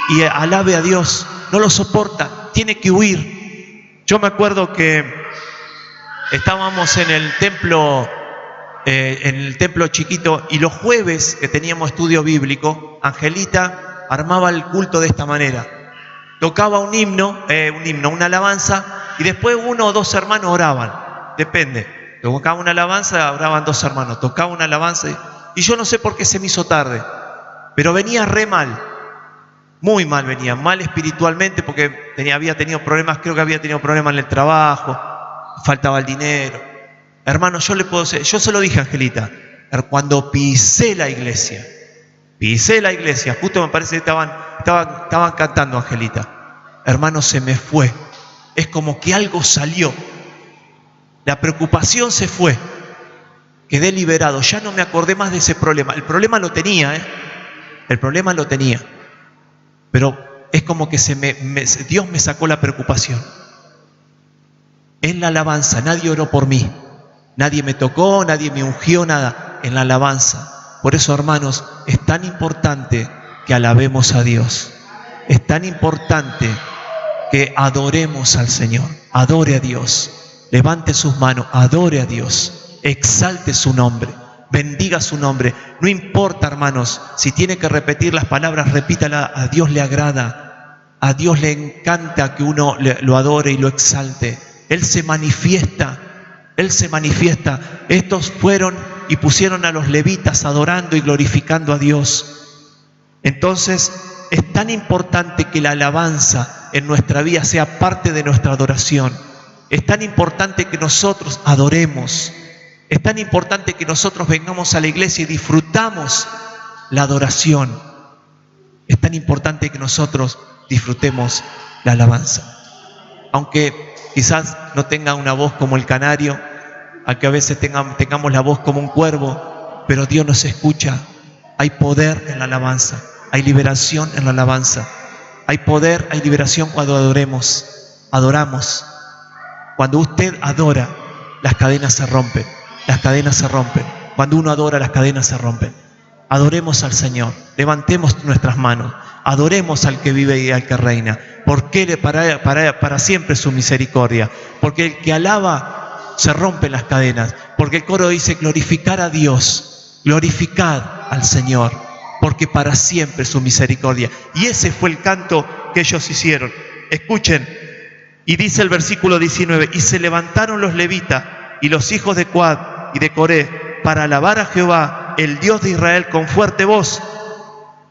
S1: y alabe a Dios, no lo soporta, tiene que huir. Yo me acuerdo que estábamos en el templo chiquito, y los jueves que teníamos estudio bíblico, Angelita armaba el culto de esta manera. Tocaba un himno, una alabanza, y después uno o dos hermanos oraban, depende. Tocaba una alabanza, oraban dos hermanos. Tocaba una alabanza, y yo no sé por qué se me hizo tarde, pero venía re mal, muy mal venía, mal espiritualmente, porque había tenido problemas, creo que había tenido problemas en el trabajo, faltaba el dinero. Hermano, yo se lo dije a Angelita, cuando pisé la iglesia, justo me parece que estaban cantando, Angelita. Hermano, se me fue. Es como que algo salió. La preocupación se fue. Quedé liberado. Ya no me acordé más de ese problema. El problema lo tenía, El problema lo tenía. Pero es como que Dios me sacó la preocupación. En la alabanza, nadie oró por mí. Nadie me tocó, nadie me ungió, nada. En la alabanza. Por eso, hermanos, es tan importante que alabemos a Dios. Es tan importante que adoremos al Señor. Adore a Dios. Levante sus manos, adore a Dios. Exalte su nombre. Bendiga su nombre. No importa, hermanos, si tiene que repetir las palabras, repítala. A Dios le agrada. A Dios le encanta que uno lo adore y lo exalte. Él se manifiesta. Él se manifiesta. Estos fueron y pusieron a los levitas adorando y glorificando a Dios. Entonces, es tan importante que la alabanza en nuestra vida sea parte de nuestra adoración. Es tan importante que nosotros adoremos. Es tan importante que nosotros vengamos a la iglesia y disfrutamos la adoración. Es tan importante que nosotros disfrutemos la alabanza. Aunque quizás no tenga una voz como el canario, aunque a veces tengamos la voz como un cuervo, pero Dios nos escucha. Hay poder en la alabanza, hay liberación en la alabanza. Hay poder, hay liberación cuando adoramos. Cuando usted adora, las cadenas se rompen. Las cadenas se rompen. Cuando uno adora, las cadenas se rompen. Adoremos al Señor. Levantemos nuestras manos. Adoremos al que vive y al que reina. Porque para siempre su misericordia. Porque el que alaba, se rompen las cadenas. Porque el coro dice, glorificar a Dios. Glorificad al Señor. Porque para siempre su misericordia. Y ese fue el canto que ellos hicieron. Escuchen. Y dice el versículo 19. Y se levantaron los levitas y los hijos de Coat y de Coré para alabar a Jehová, el Dios de Israel, con fuerte voz.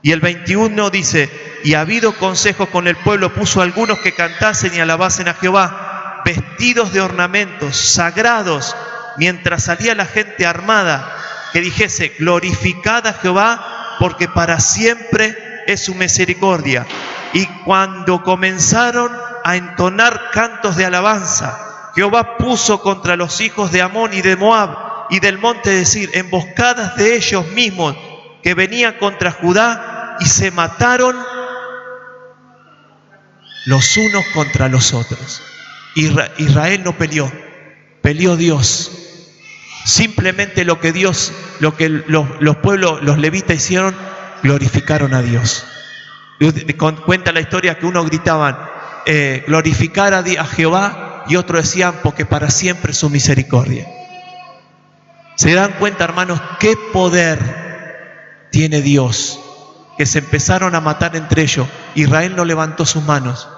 S1: Y el 21 dice, y habido consejo con el pueblo, puso a algunos que cantasen y alabasen a Jehová, vestidos de ornamentos sagrados, mientras salía la gente armada, que dijese, glorificad a Jehová, porque para siempre es su misericordia. Y cuando comenzaron a entonar cantos de alabanza, Jehová puso contra los hijos de Amón y de Moab y del monte de Sir emboscadas de ellos mismos que venían contra Judá, y se mataron los unos contra los otros. Israel no peleó, peleó Dios. Simplemente lo que los pueblos, los levitas hicieron, glorificaron a Dios. Cuenta la historia que uno gritaban, glorificar a Jehová, y otros decían, porque para siempre su misericordia. ¿Se dan cuenta, hermanos, qué poder tiene Dios? Que se empezaron a matar entre ellos. Israel no levantó sus manos.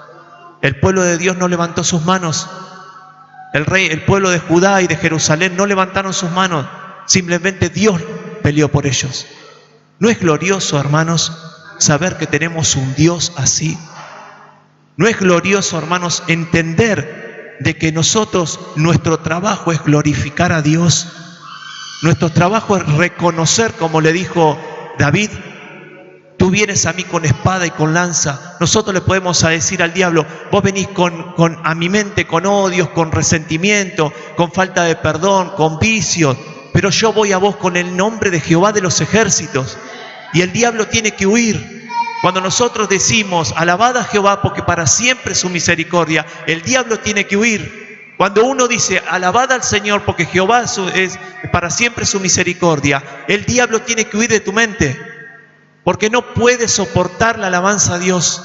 S1: El pueblo de Dios no levantó sus manos. El pueblo de Judá y de Jerusalén no levantaron sus manos. Simplemente Dios peleó por ellos. ¿No es glorioso, hermanos, saber que tenemos un Dios así? ¿No es glorioso, hermanos, entender de que nuestro trabajo es glorificar a Dios? Nuestro trabajo es reconocer, como le dijo David, tú vienes a mí con espada y con lanza. Nosotros le podemos decir al diablo, vos venís a mi mente con odios, con resentimiento, con falta de perdón, con vicios, pero yo voy a vos con el nombre de Jehová de los ejércitos. Y el diablo tiene que huir. Cuando nosotros decimos, alabad a Jehová porque para siempre es su misericordia, el diablo tiene que huir. Cuando uno dice, alabad al Señor porque Jehová es para siempre su misericordia, el diablo tiene que huir de tu mente, porque no puede soportar la alabanza a Dios.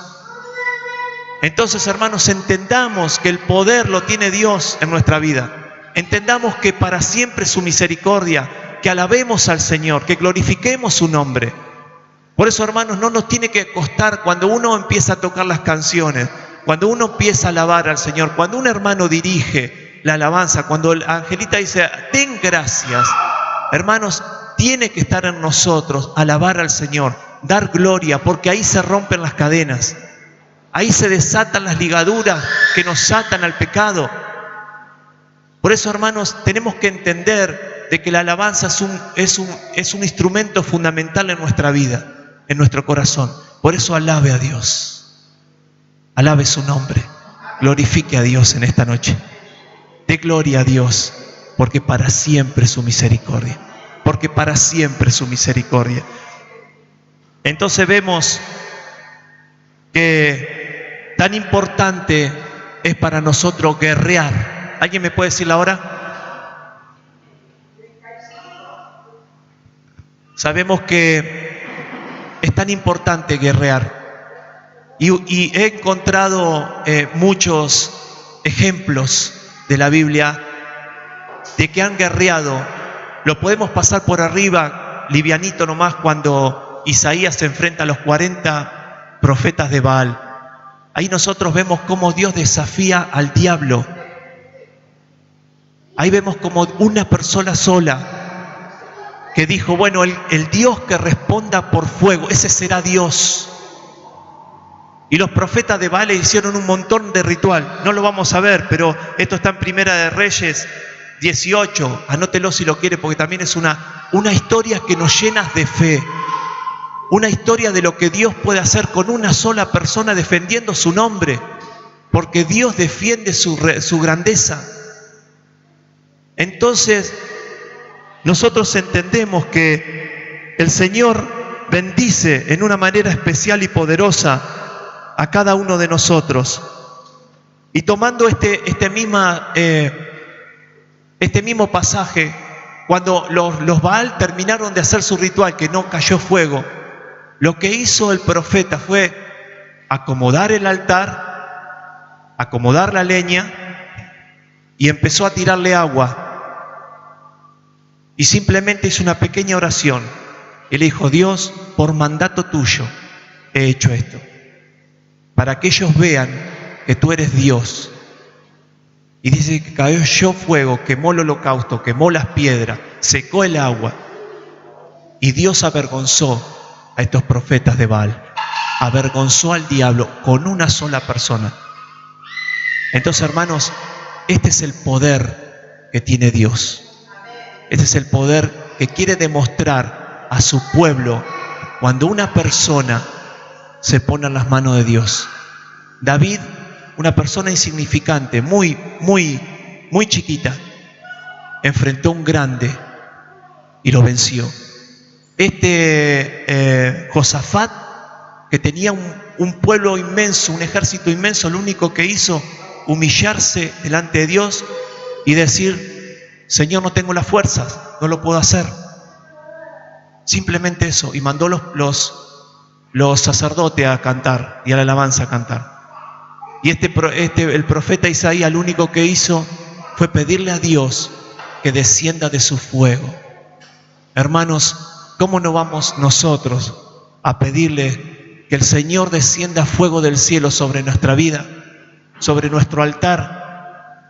S1: Entonces, hermanos, entendamos que el poder lo tiene Dios en nuestra vida. Entendamos que para siempre es su misericordia, que alabemos al Señor, que glorifiquemos su nombre. Por eso, hermanos, no nos tiene que costar cuando uno empieza a tocar las canciones, cuando uno empieza a alabar al Señor, cuando un hermano dirige la alabanza, cuando el angelita dice, den gracias, hermanos, tiene que estar en nosotros alabar al Señor, dar gloria, porque ahí se rompen las cadenas, ahí se desatan las ligaduras que nos atan al pecado. Por eso, hermanos, tenemos que entender de que la alabanza es un instrumento fundamental en nuestra vida, en nuestro corazón. Por eso alabe a Dios. Alabe su nombre, glorifique a Dios en esta noche. Dé gloria a Dios, porque para siempre es su misericordia. Porque para siempre es su misericordia. Entonces vemos que tan importante es para nosotros guerrear. ¿Alguien me puede decir la hora? Sabemos que es tan importante guerrear. Y he encontrado muchos ejemplos de la Biblia de que han guerreado. Lo podemos pasar por arriba, livianito nomás, cuando Isaías se enfrenta a los 40 profetas de Baal. Ahí nosotros vemos cómo Dios desafía al diablo. Ahí vemos como una persona sola que dijo, bueno, el Dios que responda por fuego, ese será Dios. Y los profetas de Baal hicieron un montón de ritual. No lo vamos a ver, pero esto está en Primera de Reyes 18. Anótelo si lo quiere, porque también es una historia que nos llena de fe. Una historia de lo que Dios puede hacer con una sola persona defendiendo su nombre. Porque Dios defiende su grandeza. Entonces, nosotros entendemos que el Señor bendice en una manera especial y poderosa a cada uno de nosotros. Y tomando este mismo pasaje, cuando los Baal terminaron de hacer su ritual, que no cayó fuego, lo que hizo el profeta fue acomodar el altar, acomodar la leña y empezó a tirarle agua. Y simplemente hizo una pequeña oración. Y le dijo, Dios, por mandato tuyo he hecho esto, para que ellos vean que tú eres Dios. Y dice que cayó fuego, quemó el holocausto, quemó las piedras, secó el agua. Y Dios avergonzó a estos profetas de Baal, avergonzó al diablo con una sola persona. Entonces, hermanos, este es el poder que tiene Dios. Este es el poder que quiere demostrar a su pueblo cuando una persona se pone en las manos de Dios. David, una persona insignificante, muy chiquita, enfrentó a un grande y lo venció. Josafat, que tenía un pueblo inmenso, un ejército inmenso, lo único que hizo, humillarse delante de Dios y decir, Señor, no tengo las fuerzas, no lo puedo hacer. Simplemente eso, y mandó los sacerdotes a cantar y a la alabanza a cantar. Y el profeta Isaías lo único que hizo fue pedirle a Dios que descienda de su fuego. Hermanos, ¿cómo no vamos nosotros a pedirle que el Señor descienda fuego del cielo sobre nuestra vida, sobre nuestro altar,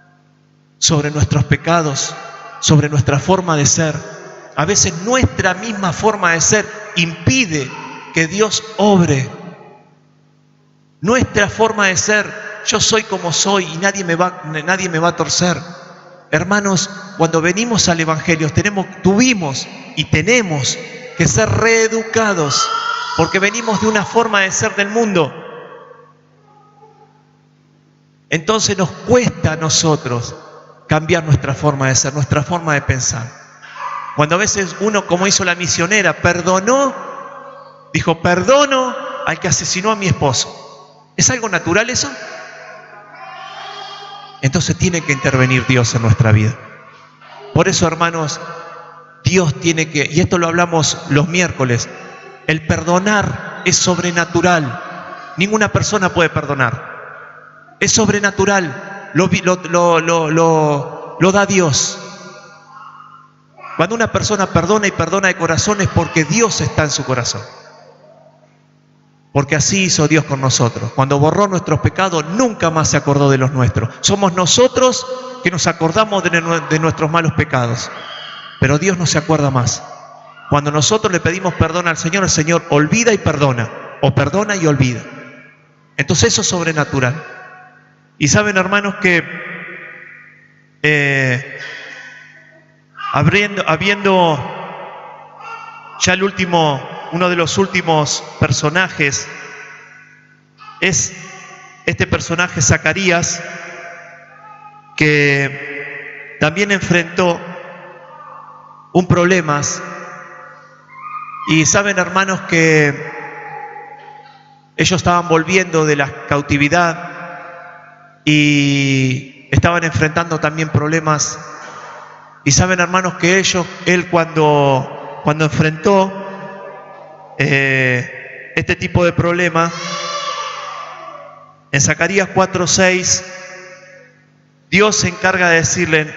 S1: sobre nuestros pecados, sobre nuestra forma de ser? A veces nuestra misma forma de ser impide que Dios obre. Nuestra forma de ser, yo soy como soy y nadie me va a torcer. Hermanos, cuando venimos al Evangelio tuvimos y tenemos que ser reeducados, porque venimos de una forma de ser del mundo. Entonces nos cuesta a nosotros cambiar nuestra forma de ser, nuestra forma de pensar. Cuando a veces uno, como hizo la misionera, dijo, perdono al que asesinó a mi esposo. ¿Es algo natural eso? Entonces tiene que intervenir Dios en nuestra vida. Por eso, hermanos, Dios tiene que, y esto lo hablamos los miércoles, el perdonar es sobrenatural. Ninguna persona puede perdonar. Es sobrenatural. Lo da Dios. Cuando una persona perdona y perdona de corazón es porque Dios está en su corazón. Porque así hizo Dios con nosotros. Cuando borró nuestros pecados, nunca más se acordó de los nuestros. Somos nosotros que nos acordamos de nuestros malos pecados. Pero Dios no se acuerda más. Cuando nosotros le pedimos perdón al Señor, el Señor olvida y perdona. O perdona y olvida. Entonces eso es sobrenatural. Y saben, hermanos, que habiendo ya uno de los últimos personajes es este personaje Zacarías, que también enfrentó un problema. Y saben, hermanos, que ellos estaban volviendo de la cautividad y estaban enfrentando también problemas. Y saben, hermanos, que él cuando cuando enfrentó este tipo de problema, en Zacarías 4:6, Dios se encarga de decirle: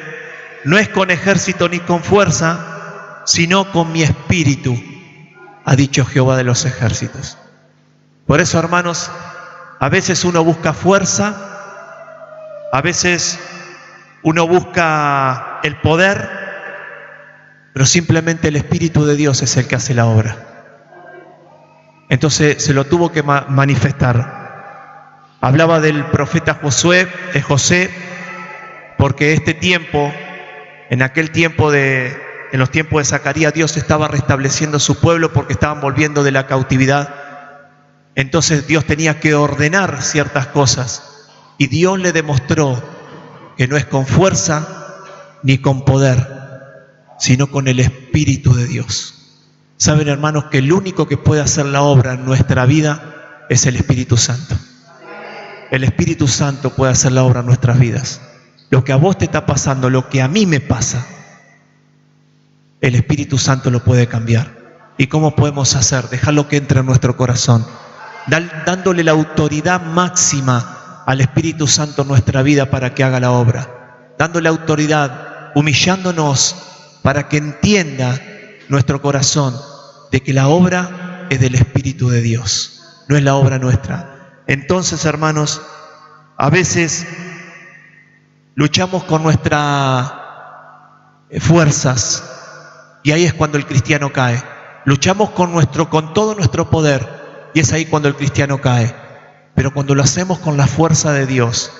S1: no es con ejército ni con fuerza, sino con mi espíritu, ha dicho Jehová de los ejércitos. Por eso, hermanos, a veces uno busca fuerza, a veces uno busca el poder, pero simplemente el Espíritu de Dios es el que hace la obra. Entonces se lo tuvo que manifestar. Hablaba del profeta José, porque este tiempo, en aquel tiempo en los tiempos de Zacarías, Dios estaba restableciendo su pueblo porque estaban volviendo de la cautividad. Entonces Dios tenía que ordenar ciertas cosas, y Dios le demostró que no es con fuerza ni con poder, sino con el Espíritu de Dios. Saben, hermanos, que el único que puede hacer la obra en nuestra vida es el Espíritu Santo. El Espíritu Santo puede hacer la obra en nuestras vidas. Lo que a vos te está pasando, lo que a mí me pasa, el Espíritu Santo lo puede cambiar. ¿Y cómo podemos hacer? Dejarlo que entre en nuestro corazón, dándole la autoridad máxima al Espíritu Santo en nuestra vida para que haga la obra, dándole autoridad, humillándonos para que entienda nuestro corazón de que la obra es del Espíritu de Dios, no es la obra nuestra. Entonces, hermanos, a veces luchamos con nuestras fuerzas, y ahí es cuando el cristiano cae. Luchamos con todo nuestro poder, y es ahí cuando el cristiano cae. Pero cuando lo hacemos con la fuerza de Dios,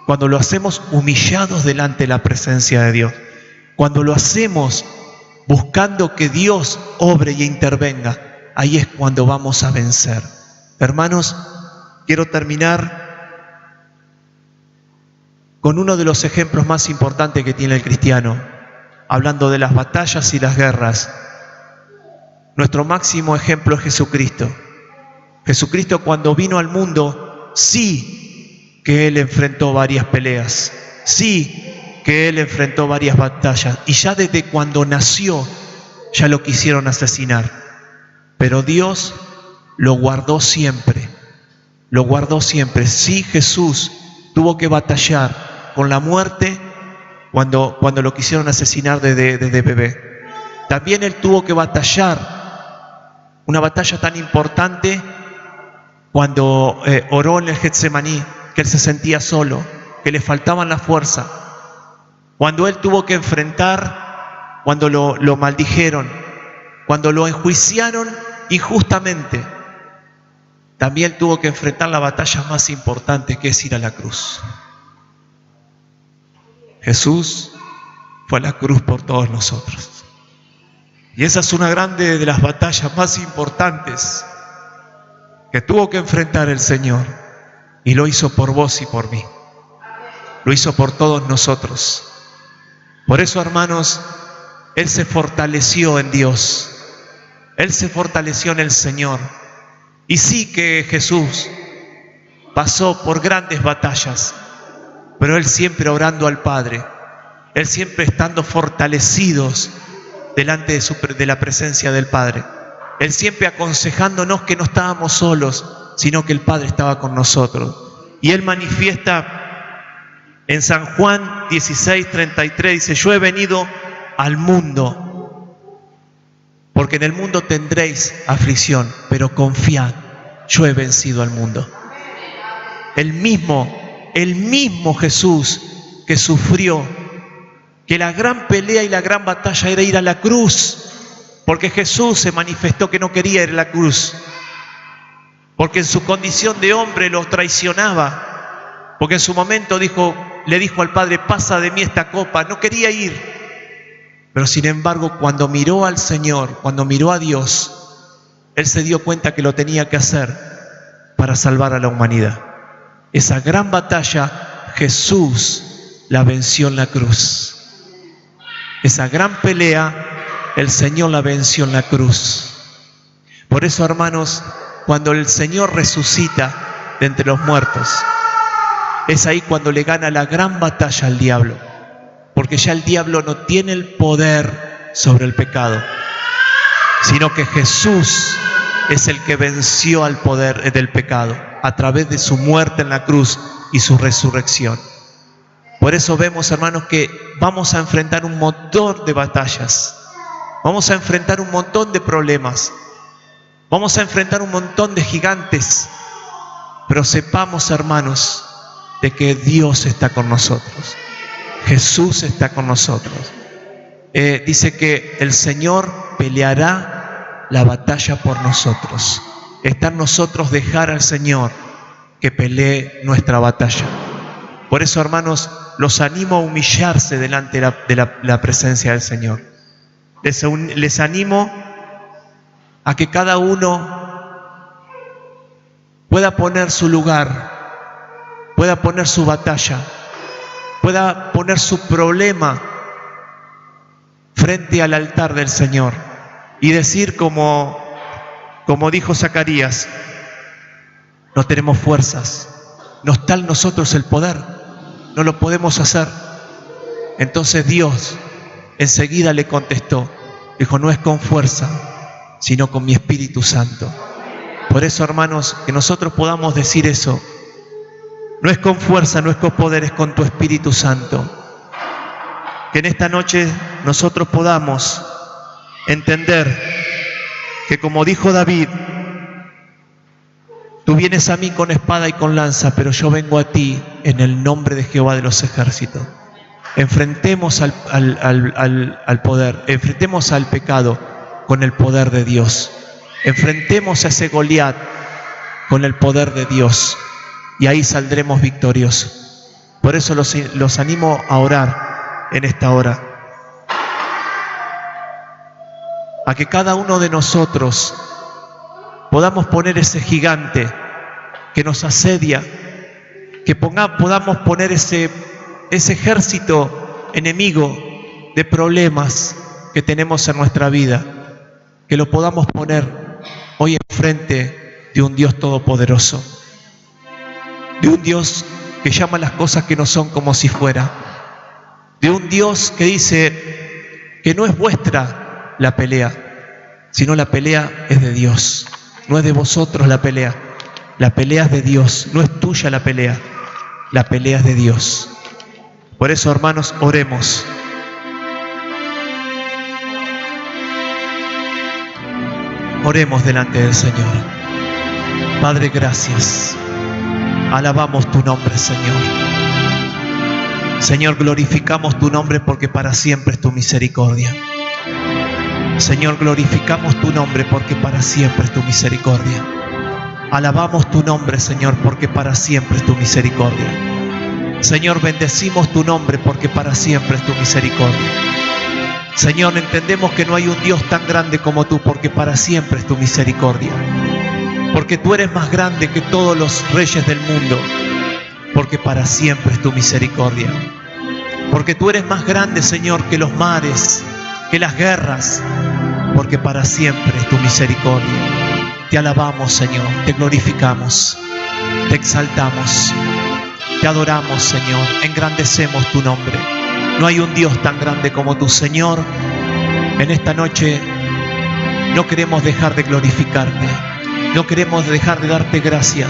S1: cuando lo hacemos humillados delante de la presencia de Dios, cuando lo hacemos buscando que Dios obre y intervenga, ahí es cuando vamos a vencer. Hermanos, quiero terminar con uno de los ejemplos más importantes que tiene el cristiano, hablando de las batallas y las guerras. Nuestro máximo ejemplo es Jesucristo. Jesucristo, cuando vino al mundo, sí que Él enfrentó varias peleas, sí que Él enfrentó varias batallas, y ya desde cuando nació ya lo quisieron asesinar, pero Dios lo guardó siempre, lo guardó siempre. Sí, Jesús tuvo que batallar con la muerte cuando lo quisieron asesinar desde bebé. También Él tuvo que batallar, una batalla tan importante, cuando oró en el Getsemaní, que Él se sentía solo, que le faltaban la fuerza. Cuando Él tuvo que enfrentar, cuando lo maldijeron, cuando lo enjuiciaron injustamente, también tuvo que enfrentar la batalla más importante, que es ir a la cruz. Jesús fue a la cruz por todos nosotros. Y esa es una grande de las batallas más importantes que tuvo que enfrentar el Señor, y lo hizo por vos y por mí. Lo hizo por todos nosotros. Por eso, hermanos, Él se fortaleció en Dios. Él se fortaleció en el Señor. Y sí que Jesús pasó por grandes batallas, pero Él siempre orando al Padre, Él siempre estando fortalecidos delante de la presencia del Padre. Él siempre aconsejándonos que no estábamos solos, sino que el Padre estaba con nosotros. Y Él manifiesta en San Juan 16:33, dice: yo he venido al mundo, porque en el mundo tendréis aflicción, pero confiad, yo he vencido al mundo. El mismo Jesús que sufrió, que la gran pelea y la gran batalla era ir a la cruz, porque Jesús se manifestó que no quería ir a la cruz, porque en su condición de hombre lo traicionaba, porque en su momento le dijo al Padre: pasa de mí esta copa. No quería ir, pero sin embargo, cuando miró al Señor, cuando miró a Dios, Él se dio cuenta que lo tenía que hacer para salvar a la humanidad. Esa gran batalla Jesús la venció en la cruz. Esa gran pelea el Señor la venció en la cruz. Por eso, hermanos, cuando el Señor resucita de entre los muertos, es ahí cuando le gana la gran batalla al diablo, porque ya el diablo no tiene el poder sobre el pecado. sino que Jesús es el que venció al poder del pecado a través de su muerte en la cruz y su resurrección. Por eso vemos, hermanos, que vamos a enfrentar un montón de batallas, vamos a enfrentar un montón de problemas, vamos a enfrentar un montón de gigantes, pero sepamos, hermanos, de que Dios está con nosotros, Jesús está con nosotros. Dice que el Señor peleará la batalla por nosotros. Está en nosotros dejar al Señor que pelee nuestra batalla. Por eso, hermanos, los animo a humillarse delante de la presencia del Señor. Les animo a que cada uno pueda poner su lugar, pueda poner su batalla, pueda poner su problema frente al altar del Señor y decir como dijo Zacarías: no tenemos fuerzas, no está en nosotros el poder, no lo podemos hacer. Entonces Dios enseguida le contestó, dijo: no es con fuerza, sino con mi Espíritu Santo. Por eso, hermanos, que nosotros podamos decir eso: no es con fuerza, no es con poder, es con tu Espíritu Santo. Que en esta noche nosotros podamos entender que, como dijo David, tú vienes a mí con espada y con lanza, pero yo vengo a ti en el nombre de Jehová de los ejércitos. Enfrentemos al poder, enfrentemos al pecado con el poder de Dios. Enfrentemos a ese Goliat con el poder de Dios y ahí saldremos victoriosos. Por eso los animo a orar en esta hora, a que cada uno de nosotros podamos poner ese gigante que nos asedia, que podamos poner ese ejército enemigo de problemas que tenemos en nuestra vida, que lo podamos poner hoy enfrente de un Dios todopoderoso, de un Dios que llama las cosas que no son como si fuera, de un Dios que dice que no es vuestra la pelea, sino la pelea es de Dios. No es de vosotros la pelea es de Dios. No es tuya la pelea es de Dios. Por eso, hermanos, oremos. Oremos delante del Señor. Padre, gracias. Alabamos tu nombre, Señor. Señor, glorificamos tu nombre porque para siempre es tu misericordia. Señor, glorificamos tu nombre porque para siempre es tu misericordia. Alabamos tu nombre, Señor, porque para siempre es tu misericordia. Señor, bendecimos tu nombre porque para siempre es tu misericordia. Señor, entendemos que no hay un Dios tan grande como tú porque para siempre es tu misericordia. Porque tú eres más grande que todos los reyes del mundo, porque para siempre es tu misericordia. Porque tú eres más grande, Señor, que los mares, que las guerras, porque para siempre es tu misericordia. Te alabamos, Señor, te glorificamos, te exaltamos, te adoramos, Señor, engrandecemos tu nombre. No hay un Dios tan grande como tú, Señor. En esta noche no queremos dejar de glorificarte, no queremos dejar de darte gracia.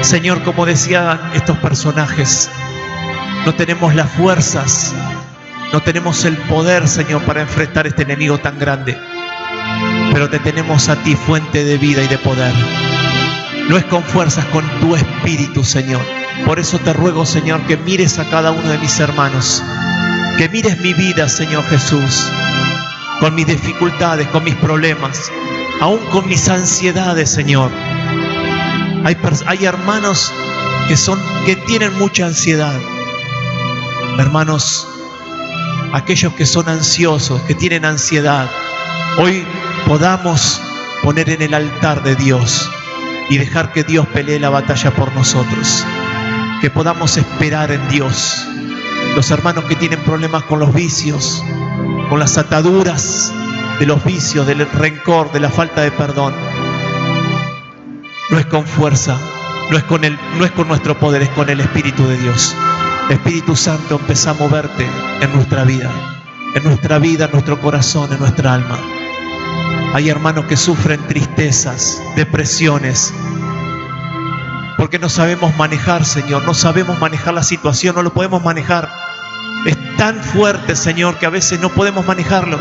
S1: Señor, como decían estos personajes, no tenemos las fuerzas, no tenemos el poder, Señor, para enfrentar este enemigo tan grande, pero te tenemos a ti, fuente de vida y de poder. No es con fuerzas, con tu Espíritu, Señor. Por eso te ruego, Señor, que mires a cada uno de mis hermanos, que mires mi vida, Señor Jesús, con mis dificultades, con mis problemas, aún con mis ansiedades, Señor. Hay hermanos que tienen mucha ansiedad. Hermanos, aquellos que son ansiosos, que tienen ansiedad, hoy podamos poner en el altar de Dios y dejar que Dios pelee la batalla por nosotros. Que podamos esperar en Dios. Los hermanos que tienen problemas con los vicios, con las ataduras de los vicios, del rencor, de la falta de perdón, no es con fuerza, no es con nuestro poder, es con el Espíritu de Dios. Espíritu Santo, empieza a moverte en nuestra vida, en nuestro corazón, en nuestra alma. Hay hermanos que sufren tristezas, depresiones, porque no sabemos manejar, Señor, no sabemos manejar la situación, no lo podemos manejar. Es tan fuerte, Señor, que a veces no podemos manejarlo.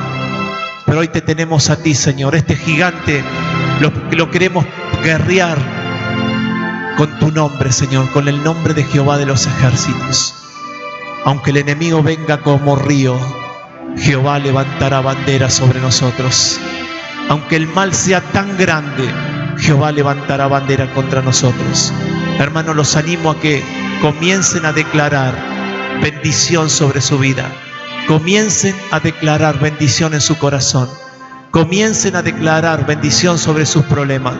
S1: Pero hoy te tenemos a ti, Señor. Este gigante lo queremos guerrear con tu nombre, Señor, con el nombre de Jehová de los ejércitos. Aunque el enemigo venga como río, Jehová levantará bandera sobre nosotros. Aunque el mal sea tan grande, Jehová levantará bandera contra nosotros. Hermanos, los animo a que comiencen a declarar bendición sobre su vida. Comiencen a declarar bendición en su corazón. Comiencen a declarar bendición sobre sus problemas.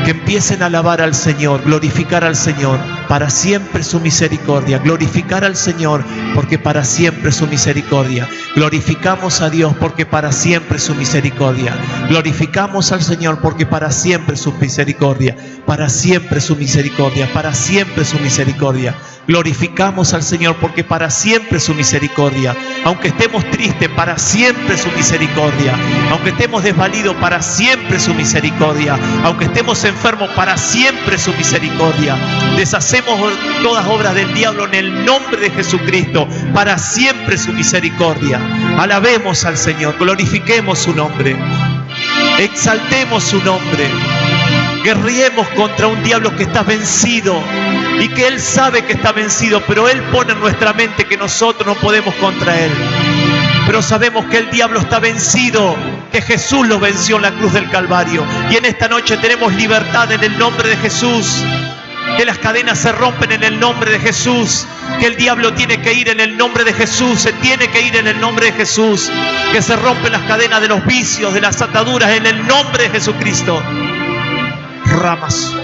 S1: Que empiecen a alabar al Señor, glorificar al Señor, para siempre su misericordia. Glorificar al Señor, porque para siempre su misericordia. Glorificamos a Dios, porque para siempre su misericordia. Glorificamos al Señor, porque para siempre su misericordia. Para siempre su misericordia. Para siempre su misericordia. Glorificamos al Señor, porque para siempre su misericordia. Aunque estemos tristes, para siempre su misericordia. Aunque estemos desvalidos, para siempre su misericordia. Aunque estemos enfermos, para siempre su misericordia. Deshacemos todas obras del diablo en el nombre de Jesucristo. Para siempre su misericordia. Alabemos al Señor, glorifiquemos su nombre, exaltemos su nombre. Guerriemos contra un diablo que está vencido y que Él sabe que está vencido, pero Él pone en nuestra mente que nosotros no podemos contra Él. Pero sabemos que el diablo está vencido, que Jesús lo venció en la cruz del Calvario. Y en esta noche tenemos libertad en el nombre de Jesús. Que las cadenas se rompen en el nombre de Jesús. Que el diablo tiene que ir en el nombre de Jesús. Se tiene que ir en el nombre de Jesús. Que se rompen las cadenas de los vicios, de las ataduras, en el nombre de Jesucristo. Ramas.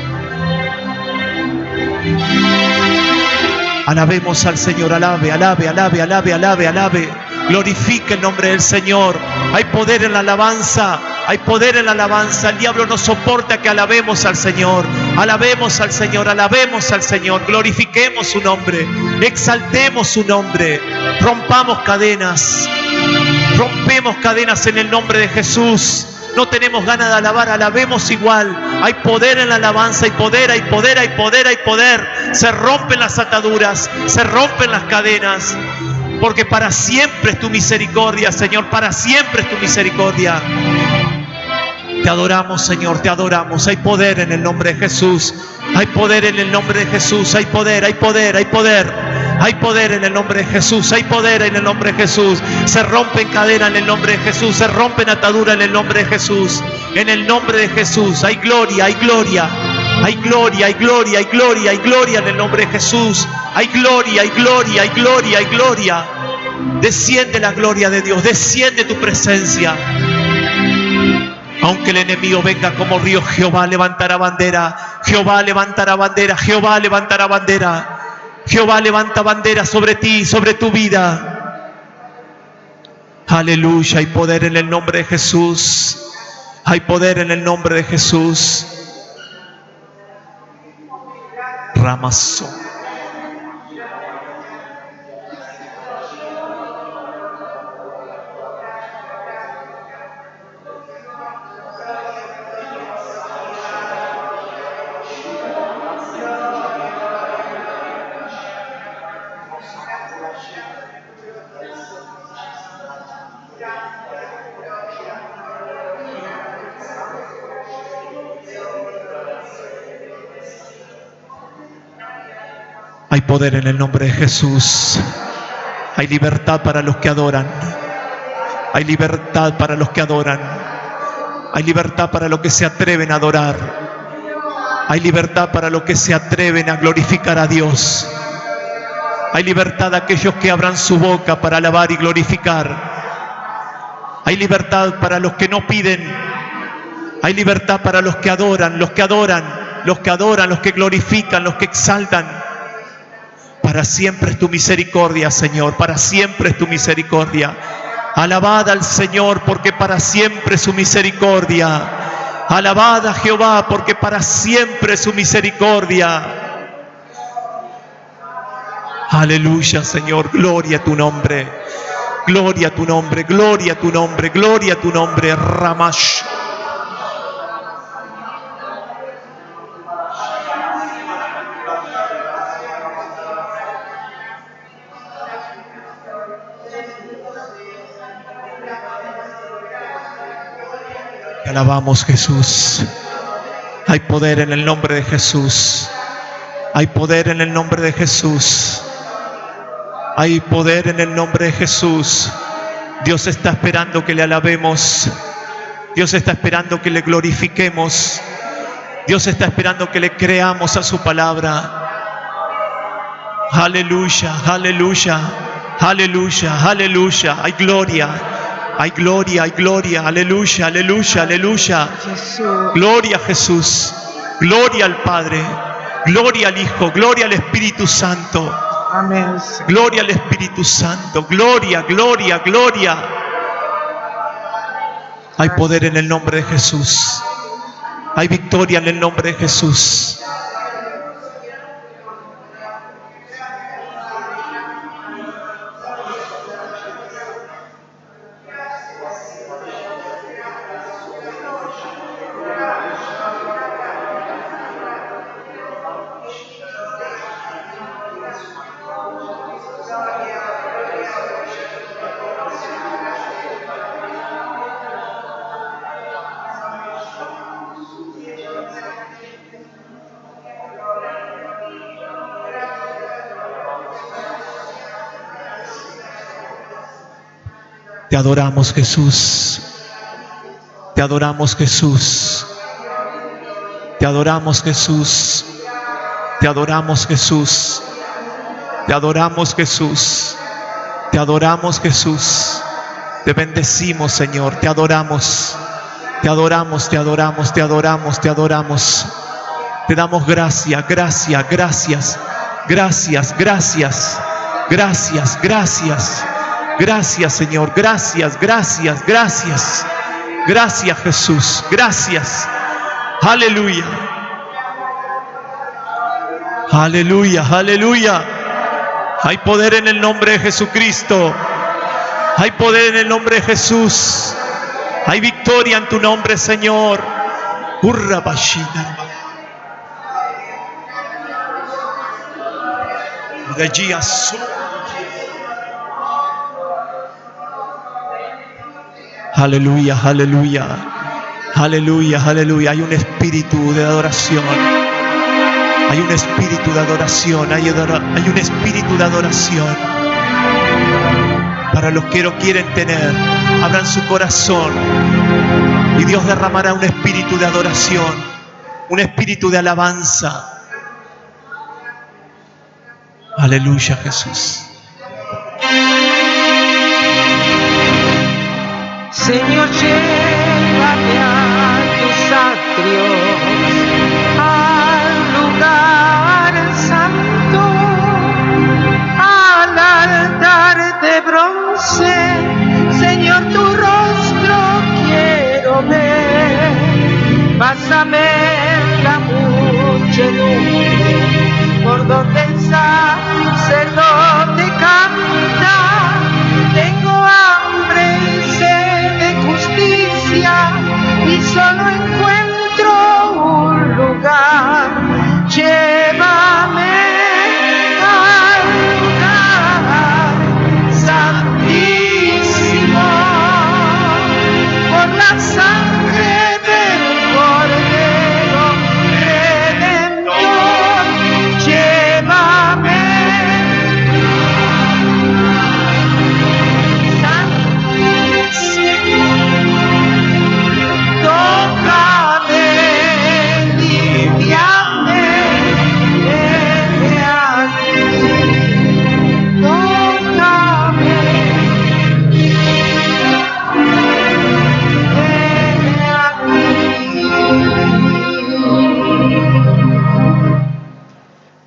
S1: Alabemos al Señor. Alabe, alabe, alabe, alabe, alabe, alabe. Glorifique el nombre del Señor. Hay poder en la alabanza. Hay poder en la alabanza. El diablo no soporta que alabemos al Señor. Alabemos al Señor. Alabemos al Señor. Glorifiquemos su nombre. Exaltemos su nombre. Rompamos cadenas. Rompemos cadenas en el nombre de Jesús. No tenemos ganas de alabar, alabemos igual. Hay poder en la alabanza, hay poder, hay poder, hay poder, hay poder. Se rompen las ataduras, se rompen las cadenas. Porque para siempre es tu misericordia, Señor, para siempre es tu misericordia. Te adoramos, Señor, te adoramos. Hay poder en el nombre de Jesús. Hay poder en el nombre de Jesús. Hay poder, hay poder, hay poder. Hay poder en el nombre de Jesús. Hay poder en el nombre de Jesús. Se rompen cadenas en el nombre de Jesús. Se rompen ataduras en el nombre de Jesús. En el nombre de Jesús. Hay gloria, hay gloria. Hay gloria, hay gloria, hay gloria, hay gloria en el nombre de Jesús. Hay gloria, hay gloria, hay gloria, hay gloria. Desciende la gloria de Dios. Desciende tu presencia. Aunque el enemigo venga como río, Jehová levantará bandera. Jehová levantará bandera. Jehová levantará bandera. Jehová levanta bandera sobre ti, sobre tu vida. Aleluya. Hay poder en el nombre de Jesús. Hay poder en el nombre de Jesús. Ramazo. Hay poder en el nombre de Jesús. Hay libertad para los que adoran. Hay libertad para los que adoran. Hay libertad para los que se atreven a adorar. Hay libertad para los que se atreven a glorificar a Dios. Hay libertad a aquellos que abran su boca para alabar y glorificar. Hay libertad para los que no piden. Hay libertad para los que adoran, los que adoran, los que adoran, los que glorifican, los que exaltan. Para siempre es tu misericordia, Señor, para siempre es tu misericordia. Alabad al Señor, porque para siempre es su misericordia. Alabad a Jehová, porque para siempre es su misericordia. Aleluya, Señor, gloria a tu nombre. Gloria a tu nombre, gloria a tu nombre, gloria a tu nombre. Ramash. Te alabamos, Jesús. Hay poder en el nombre de Jesús. Hay poder en el nombre de Jesús. Hay poder en el nombre de Jesús. Dios está esperando que le alabemos. Dios está esperando que le glorifiquemos. Dios está esperando que le creamos a su palabra. Aleluya, aleluya, aleluya, aleluya. Hay gloria, hay gloria, hay gloria. Aleluya, aleluya, aleluya. Gloria a Jesús. Gloria al Padre. Gloria al Hijo. Gloria al Espíritu Santo.
S2: Amén.
S1: Gloria al Espíritu Santo. Gloria, gloria, gloria. Hay poder en el nombre de Jesús. Hay victoria en el nombre de Jesús. Te adoramos, Jesús. Te adoramos, Jesús. Te adoramos, Jesús. Te adoramos, Jesús. Te adoramos, Jesús. Te adoramos, Jesús. Te bendecimos, Señor. Te adoramos. Te adoramos, te adoramos, te adoramos, te adoramos. Te damos gracias, gracias, gracias. Gracias, gracias. Gracias, gracias. Gracias, Señor. Gracias, gracias, gracias. Gracias, Jesús. Gracias. Aleluya. Aleluya, aleluya. Hay poder en el nombre de Jesucristo. Hay poder en el nombre de Jesús. Hay victoria en tu nombre, Señor. Urra bashida. De allí azul. Aleluya, aleluya, aleluya, aleluya. Hay un espíritu de adoración. Hay un espíritu de adoración. Hay un espíritu de adoración. Para los que lo quieren tener, abran su corazón y Dios derramará un espíritu de adoración, un espíritu de alabanza. Aleluya, Jesús.
S2: Señor, llévame a tus atrios, al lugar santo, al altar de bronce. Señor, tu rostro quiero ver. Pásame la muchedumbre por donde el sacerdote canta. Tengo hambre y sed de justicia y solo encuentro un lugar. Llévame al lugar santísimo por la sangre del Cordero Redentor. Llévame.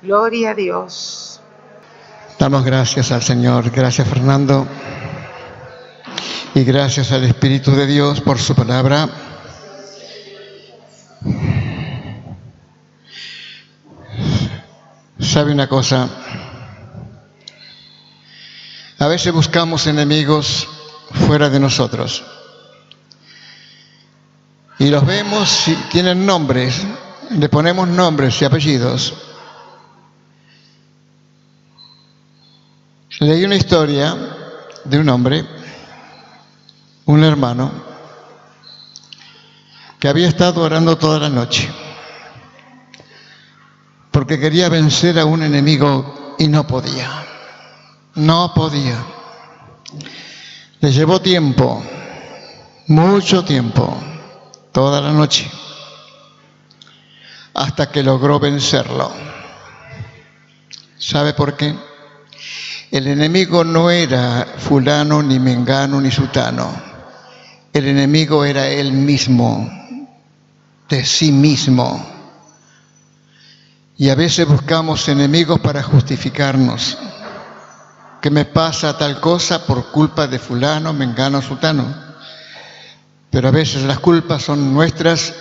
S2: Gloria a Dios.
S3: Damos gracias al Señor. Gracias, Fernando. Y gracias al Espíritu de Dios por su palabra. ¿Sabe una cosa? A veces buscamos enemigos fuera de nosotros. Y los vemos, si tienen nombres, le ponemos nombres y apellidos. Leí una historia de un hombre, un hermano, que había estado orando toda la noche, porque quería vencer a un enemigo y no podía. No podía. Le llevó tiempo, mucho tiempo, toda la noche, hasta que logró vencerlo. ¿Sabe por qué? El enemigo no era fulano, ni mengano, ni sutano. El enemigo era él mismo, de sí mismo. Y a veces buscamos enemigos para justificarnos. ¿Qué me pasa tal cosa por culpa de fulano, mengano, sutano? Pero a veces las culpas son nuestras,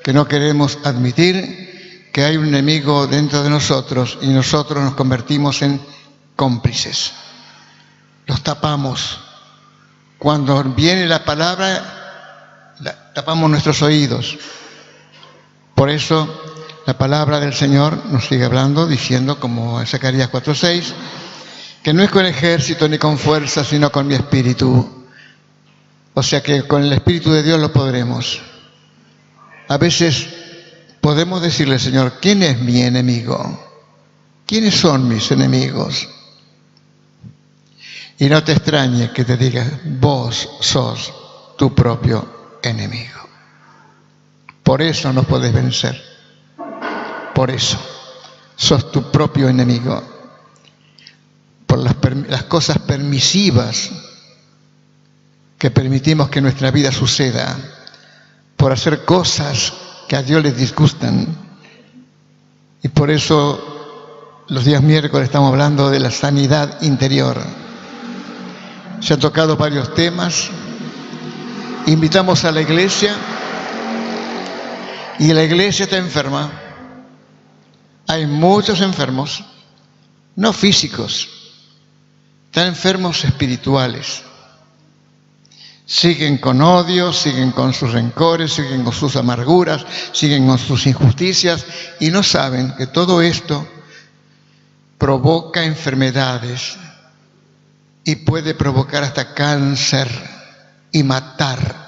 S3: que no queremos admitir que hay un enemigo dentro de nosotros y nosotros nos convertimos en cómplices. Los tapamos. Cuando viene la palabra, tapamos nuestros oídos. Por eso la palabra del Señor nos sigue hablando, diciendo, como en Zacarías 4:6, que no es con ejército ni con fuerza, sino con mi espíritu. O sea que con el Espíritu de Dios lo podremos. A veces podemos decirle, Señor, ¿quién es mi enemigo? ¿Quiénes son mis enemigos? Y no te extrañe que te diga, vos sos tu propio enemigo. Por eso no podés vencer. Por eso sos tu propio enemigo. Por las cosas permisivas que permitimos que en nuestra vida suceda. Por hacer cosas que a Dios les disgustan. Y por eso los días miércoles estamos hablando de la sanidad interior. Se han tocado varios temas. Invitamos a la iglesia y la iglesia está enferma. Hay muchos enfermos, no físicos, están enfermos espirituales. Siguen con odio, siguen con sus rencores, siguen con sus amarguras, siguen con sus injusticias y no saben que todo esto provoca enfermedades y puede provocar hasta cáncer y matarte.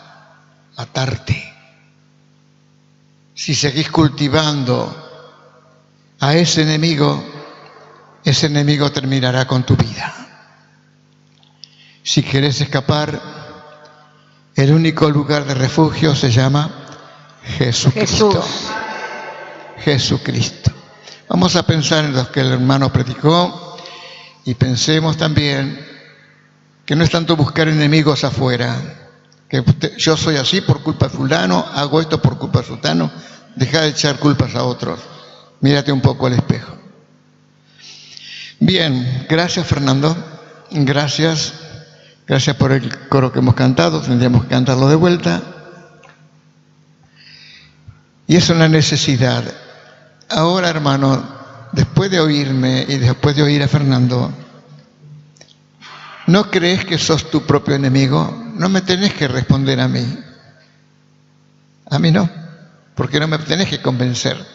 S3: Si seguís cultivando a ese enemigo terminará con tu vida. Si querés escapar, el único lugar de refugio se llama Jesucristo. Jesucristo. Vamos a pensar en lo que el hermano predicó y pensemos también que no es tanto buscar enemigos afuera, que yo soy así por culpa de fulano, hago esto por culpa de sutano. Deja de echar culpas a otros. Mírate un poco al espejo. Bien, gracias Fernando. Gracias por el coro que hemos cantado. Tendríamos que cantarlo de vuelta. Y es una necesidad. Ahora, hermano, después de oírme y después de oír a Fernando, ¿no crees que sos tu propio enemigo? No me tenés que responder a mí. A mí no, porque no me tenés que convencer.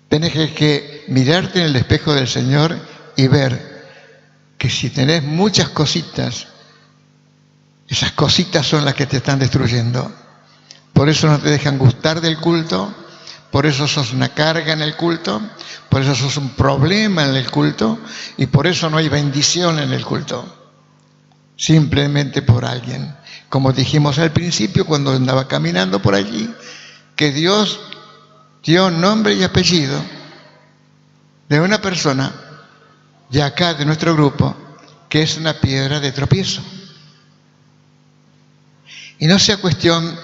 S3: Tenés que mirarte en el espejo del Señor y ver que si tenés muchas cositas, esas cositas son las que te están destruyendo. Por eso no te dejan gustar del culto, por eso sos una carga en el culto, por eso sos un problema en el culto y por eso no hay bendición en el culto. Simplemente por alguien. Como dijimos al principio cuando andaba caminando por allí, que Dios dio nombre y apellido de una persona, ya acá de nuestro grupo, que es una piedra de tropiezo. Y no sea cuestión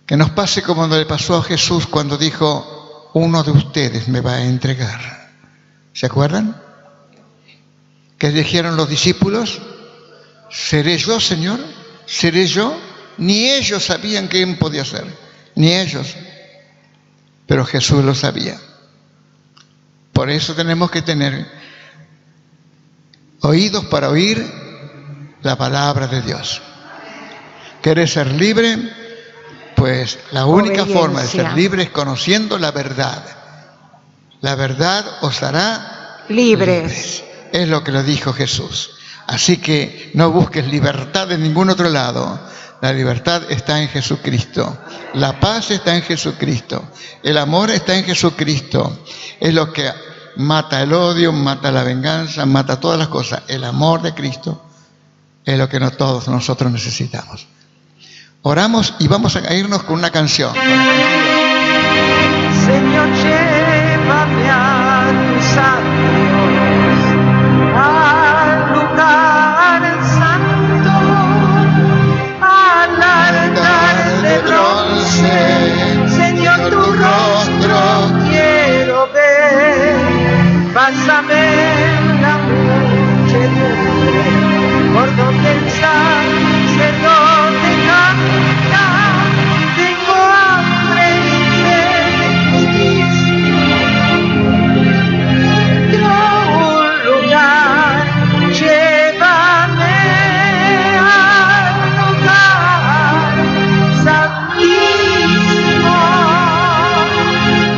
S3: que nos pase como le pasó a Jesús cuando dijo, uno de ustedes me va a entregar. ¿Se acuerdan? ¿Qué dijeron los discípulos? ¿Seré yo, Señor? ¿Seré yo? Ni ellos sabían quién podía ser, ni ellos. Pero Jesús lo sabía. Por eso tenemos que tener oídos para oír la palabra de Dios. ¿Querés ser libre? Pues la única forma de ser libre es conociendo la verdad. La verdad os hará libres. Es lo que lo dijo Jesús. Así que no busques libertad en ningún otro lado. La libertad está en Jesucristo. La paz está en Jesucristo. El amor está en Jesucristo. Es lo que mata el odio, mata la venganza, mata todas las cosas. El amor de Cristo es lo que todos nosotros necesitamos. Oramos y vamos a irnos con una canción.
S2: Señor, llévame a tus atrios, al lugar santo, al altar de bronce. Señor, tu rostro quiero ver. Pásame la muchedumbre, por donde el sacerdote camina. Tengo hambre y sed muchísimo. A un lugar, llévame al lugar santísimo.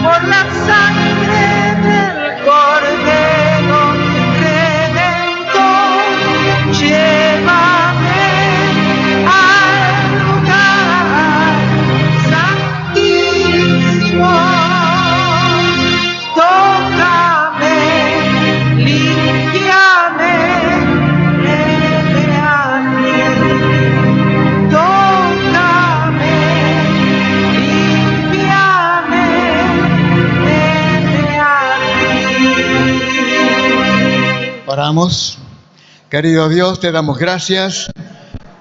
S2: Por la sangre del Cordero Redentor, llévame al lugar santísimo. Tócame, límpiame, heme aquí. Tócame, límpiame, heme aquí.
S3: Oramos. Querido Dios, te damos gracias.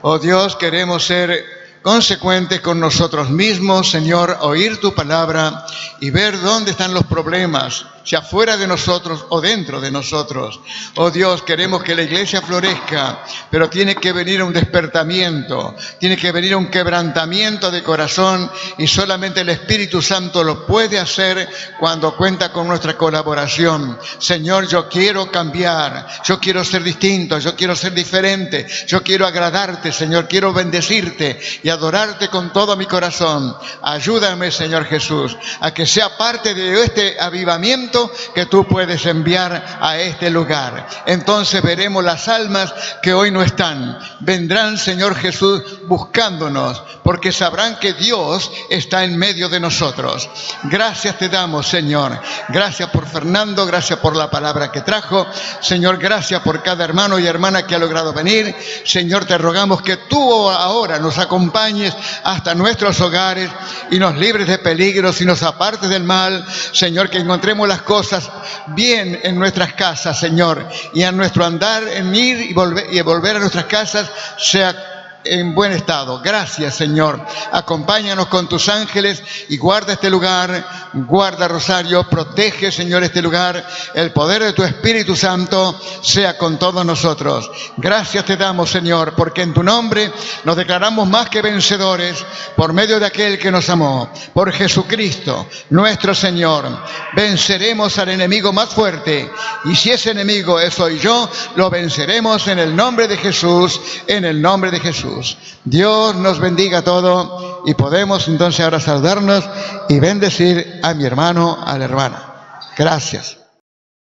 S3: Oh Dios, queremos ser consecuentes con nosotros mismos, Señor, oír tu palabra y ver dónde están los problemas, sea fuera de nosotros o dentro de nosotros. Oh Dios, queremos que la iglesia florezca, pero tiene que venir un despertamiento, tiene que venir un quebrantamiento de corazón, y solamente el Espíritu Santo lo puede hacer cuando cuenta con nuestra colaboración. Señor, yo quiero cambiar, yo quiero ser distinto, yo quiero ser diferente, yo quiero agradarte, Señor, quiero bendecirte y adorarte con todo mi corazón. Ayúdame, Señor Jesús, a que sea parte de este avivamiento que tú puedes enviar a este lugar. Entonces veremos las almas que hoy no están. Vendrán, Señor Jesús, buscándonos, porque sabrán que Dios está en medio de nosotros. Gracias te damos, Señor. Gracias por Fernando, gracias por la palabra que trajo. Señor, gracias por cada hermano y hermana que ha logrado venir. Señor, te rogamos que tú ahora nos acompañes hasta nuestros hogares y nos libres de peligros y nos apartes del mal. Señor, que encontremos las cosas bien en nuestras casas, Señor, y a nuestro andar en ir y volver a nuestras casas sea en buen estado. Gracias, Señor. Acompáñanos con tus ángeles y guarda este lugar, guarda Rosario, protege, Señor, este lugar. El poder de tu Espíritu Santo sea con todos nosotros. Gracias te damos, Señor, porque en tu nombre nos declaramos más que vencedores por medio de aquel que nos amó. Por Jesucristo, nuestro Señor, venceremos al enemigo más fuerte, y si ese enemigo soy yo, lo venceremos en el nombre de Jesús, en el nombre de Jesús. Dios nos bendiga a todos, y podemos entonces ahora saludarnos y bendecir a mi hermano, a la hermana. Gracias.